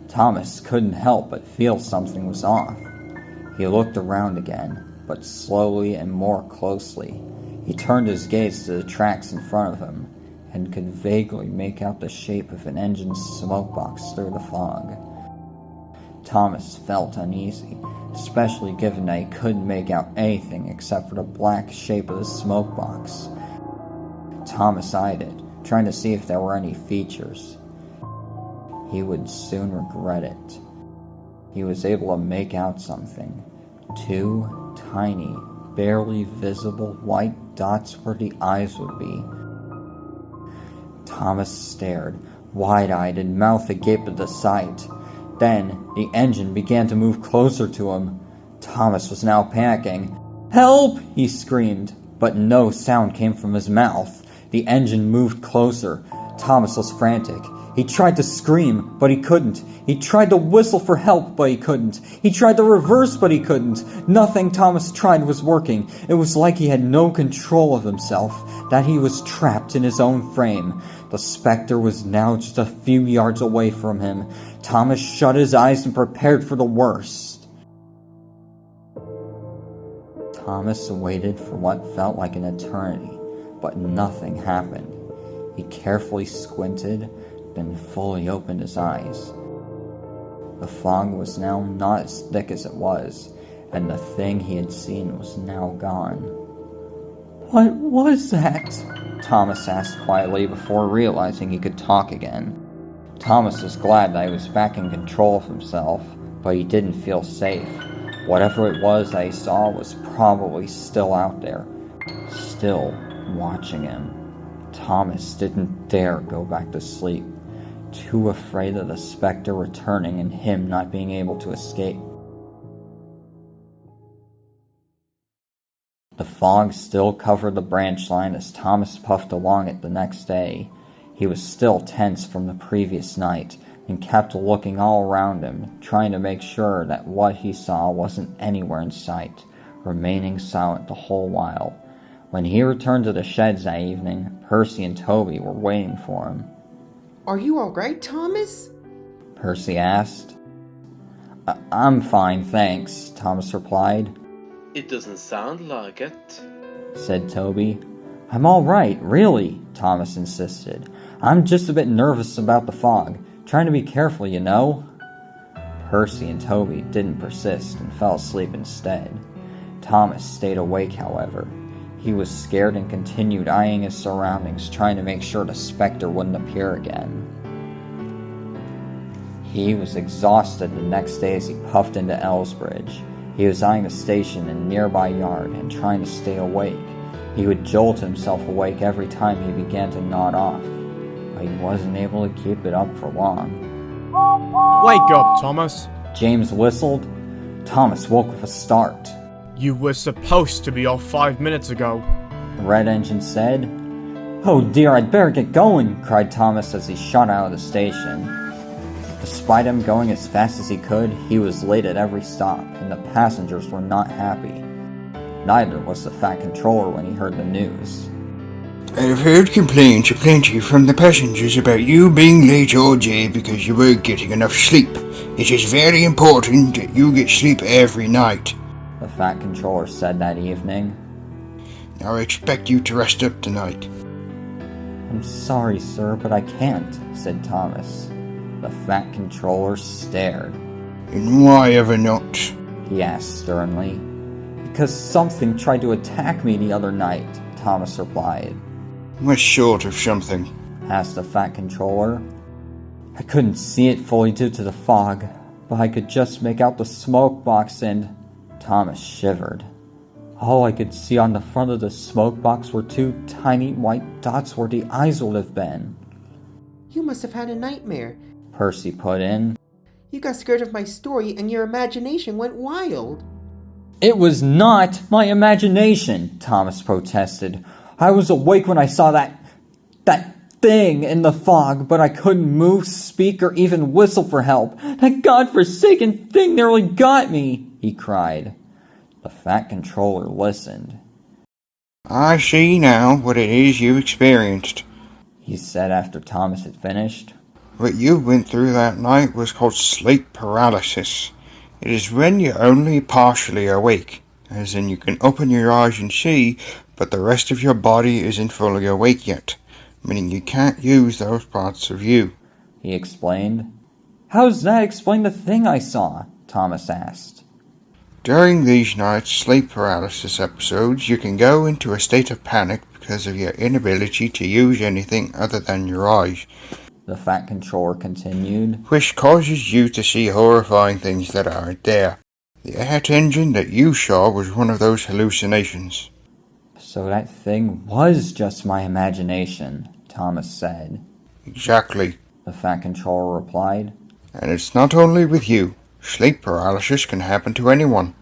Thomas couldn't help but feel something was off. He looked around again, but slowly and more closely. He turned his gaze to the tracks in front of him, and could vaguely make out the shape of an engine's smoke box through the fog. Thomas felt uneasy, especially given that he couldn't make out anything except for the black shape of the smoke box. Thomas eyed it, trying to see if there were any features. He would soon regret it. He was able to make out something. 2 tiny, barely visible white dots where the eyes would be. Thomas stared, wide-eyed and mouth agape at the sight. Then, the engine began to move closer to him. Thomas was now panicking. "Help!" he screamed, but no sound came from his mouth. The engine moved closer. Thomas was frantic. He tried to scream, but he couldn't. He tried to whistle for help, but he couldn't. He tried to reverse, but he couldn't. Nothing Thomas tried was working. It was like he had no control of himself, that he was trapped in his own frame. The spectre was now just a few yards away from him. Thomas shut his eyes and prepared for the worst. Thomas waited for what felt like an eternity, but nothing happened. He carefully squinted, then fully opened his eyes. The fog was now not as thick as it was, and the thing he had seen was now gone. "What was that?" Thomas asked quietly before realizing he could talk again. Thomas was glad that he was back in control of himself, but he didn't feel safe. Whatever it was that he saw was probably still out there, still watching him. Thomas didn't dare go back to sleep, too afraid of the spectre returning and him not being able to escape. The fog still covered the branch line as Thomas puffed along it the next day. He was still tense from the previous night and kept looking all around him, trying to make sure that what he saw wasn't anywhere in sight, remaining silent the whole while. When he returned to the sheds that evening, Percy and Toby were waiting for him. Are you alright, Thomas? Percy asked. I'm fine, thanks, Thomas replied. It doesn't sound like it, said Toby. I'm alright, really, Thomas insisted. I'm just a bit nervous about the fog. Trying to be careful, you know. Percy and Toby didn't persist and fell asleep instead. Thomas stayed awake, however. He was scared and continued eyeing his surroundings, trying to make sure the spectre wouldn't appear again. He was exhausted the next day as he puffed into Elsbridge. He was eyeing the station in a nearby yard and trying to stay awake. He would jolt himself awake every time he began to nod off, but he wasn't able to keep it up for long. Wake up, Thomas. James whistled. Thomas woke with a start. You were supposed to be off 5 minutes ago. The red engine said. "Oh dear, I'd better get going," cried Thomas as he shot out of the station. Despite him going as fast as he could, he was late at every stop, and the passengers were not happy. Neither was the Fat Controller when he heard the news. "I've heard complaints aplenty from the passengers about you being late all day because you weren't getting enough sleep. It is very important that you get sleep every night," the Fat Controller said that evening. "I expect you to rest up tonight." "I'm sorry, sir, but I can't," said Thomas. The Fat Controller stared. "And why ever not?" he asked sternly. "Because something tried to attack me the other night," Thomas replied. "What sort of something?" asked the Fat Controller. "I couldn't see it fully due to the fog, but I could just make out the smoke box and—" Thomas shivered. All I could see on the front of the smoke box were two tiny white dots where the eyes would have been. You must have had a nightmare. Percy put in. You got scared of my story and your imagination went wild. "It was not my imagination," Thomas protested. "I was awake when I saw that thing in the fog, but I couldn't move, speak, or even whistle for help. That godforsaken thing nearly got me," he cried. The Fat Controller listened. "I see now what it is you experienced," he said after Thomas had finished. "What you went through that night was called sleep paralysis. It is when you're only partially awake, as in you can open your eyes and see, but the rest of your body isn't fully awake yet, meaning you can't use those parts of you," he explained. "How does that explain the thing I saw?" Thomas asked. "During these night's sleep paralysis episodes, you can go into a state of panic because of your inability to use anything other than your eyes," the Fat Controller continued, "which causes you to see horrifying things that aren't there. The ant engine that you saw was one of those hallucinations." "So that thing was just my imagination," Thomas said. "Exactly," the Fat Controller replied. "And it's not only with you. Sleep paralysis can happen to anyone."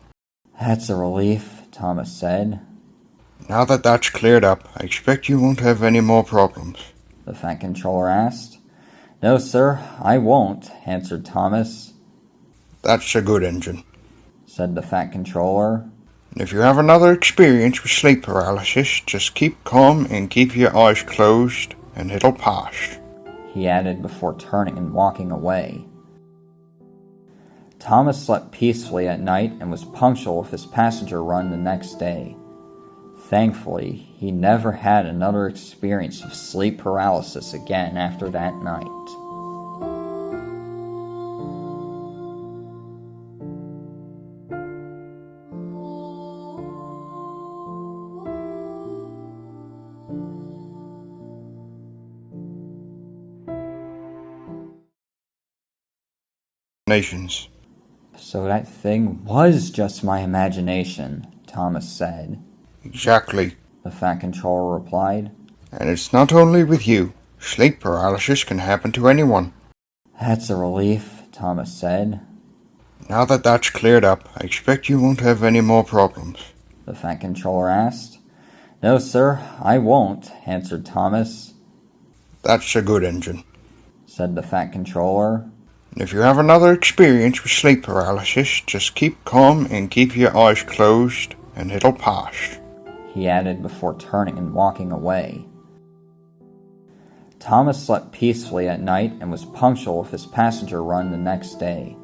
"That's a relief," Thomas said. "Now that that's cleared up, I expect you won't have any more problems," the Fat Controller asked. "No, sir, I won't," answered Thomas. "That's a good engine," said the Fat Controller. "If you have another experience with sleep paralysis, just keep calm and keep your eyes closed, and it'll pass," he added before turning and walking away. Thomas slept peacefully at night and was punctual with his passenger run the next day. Thankfully, he never had another experience of sleep paralysis again after that night. Nations. "So that thing was just my imagination," Thomas said. "Exactly," the Fat Controller replied. "And it's not only with you. Sleep paralysis can happen to anyone." "That's a relief," Thomas said. "Now that that's cleared up, I expect you won't have any more problems," the Fat Controller asked. "No, sir, I won't," answered Thomas. "That's a good engine," said the Fat Controller. "If you have another experience with sleep paralysis, just keep calm and keep your eyes closed, and it'll pass," he added before turning and walking away. Thomas slept peacefully at night and was punctual with his passenger run the next day.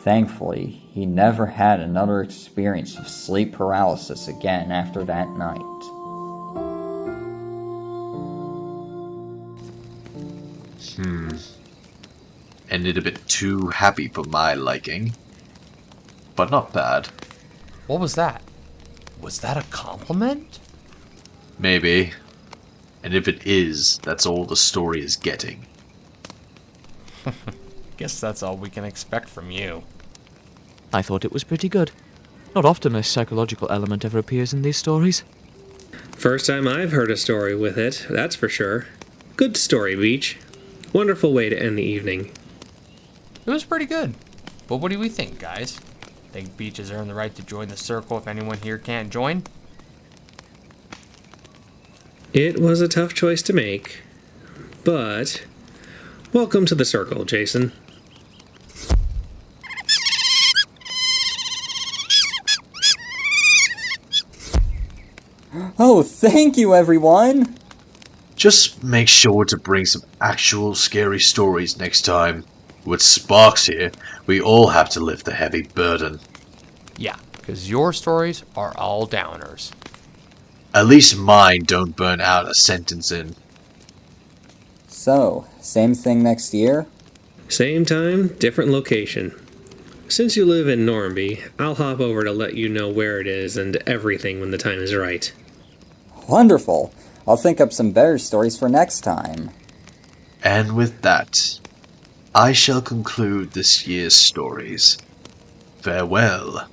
Thankfully, he never had another experience of sleep paralysis again after that night. Ended a bit too happy for my liking. But not bad. What was that? Was that a compliment? Maybe. And if it is, that's all the story is getting. Guess that's all we can expect from you. I thought it was pretty good. Not often a psychological element ever appears in these stories. First time I've heard a story with it, that's for sure. Good story, Beach. Wonderful way to end the evening. It was pretty good. But what do we think, guys? Think Beach has earned the right to join the circle if anyone here can't join? It was a tough choice to make, but welcome to the circle, Jason. Oh, thank you, everyone! Just make sure to bring some actual scary stories next time. With Sparks here, we all have to lift the heavy burden. Yeah, because your stories are all downers. At least mine don't burn out a sentence in. So, same thing next year? Same time, different location. Since you live in Normanby, I'll hop over to let you know where it is and everything when the time is right. Wonderful! I'll think up some better stories for next time. And with that, I shall conclude this year's stories. Farewell.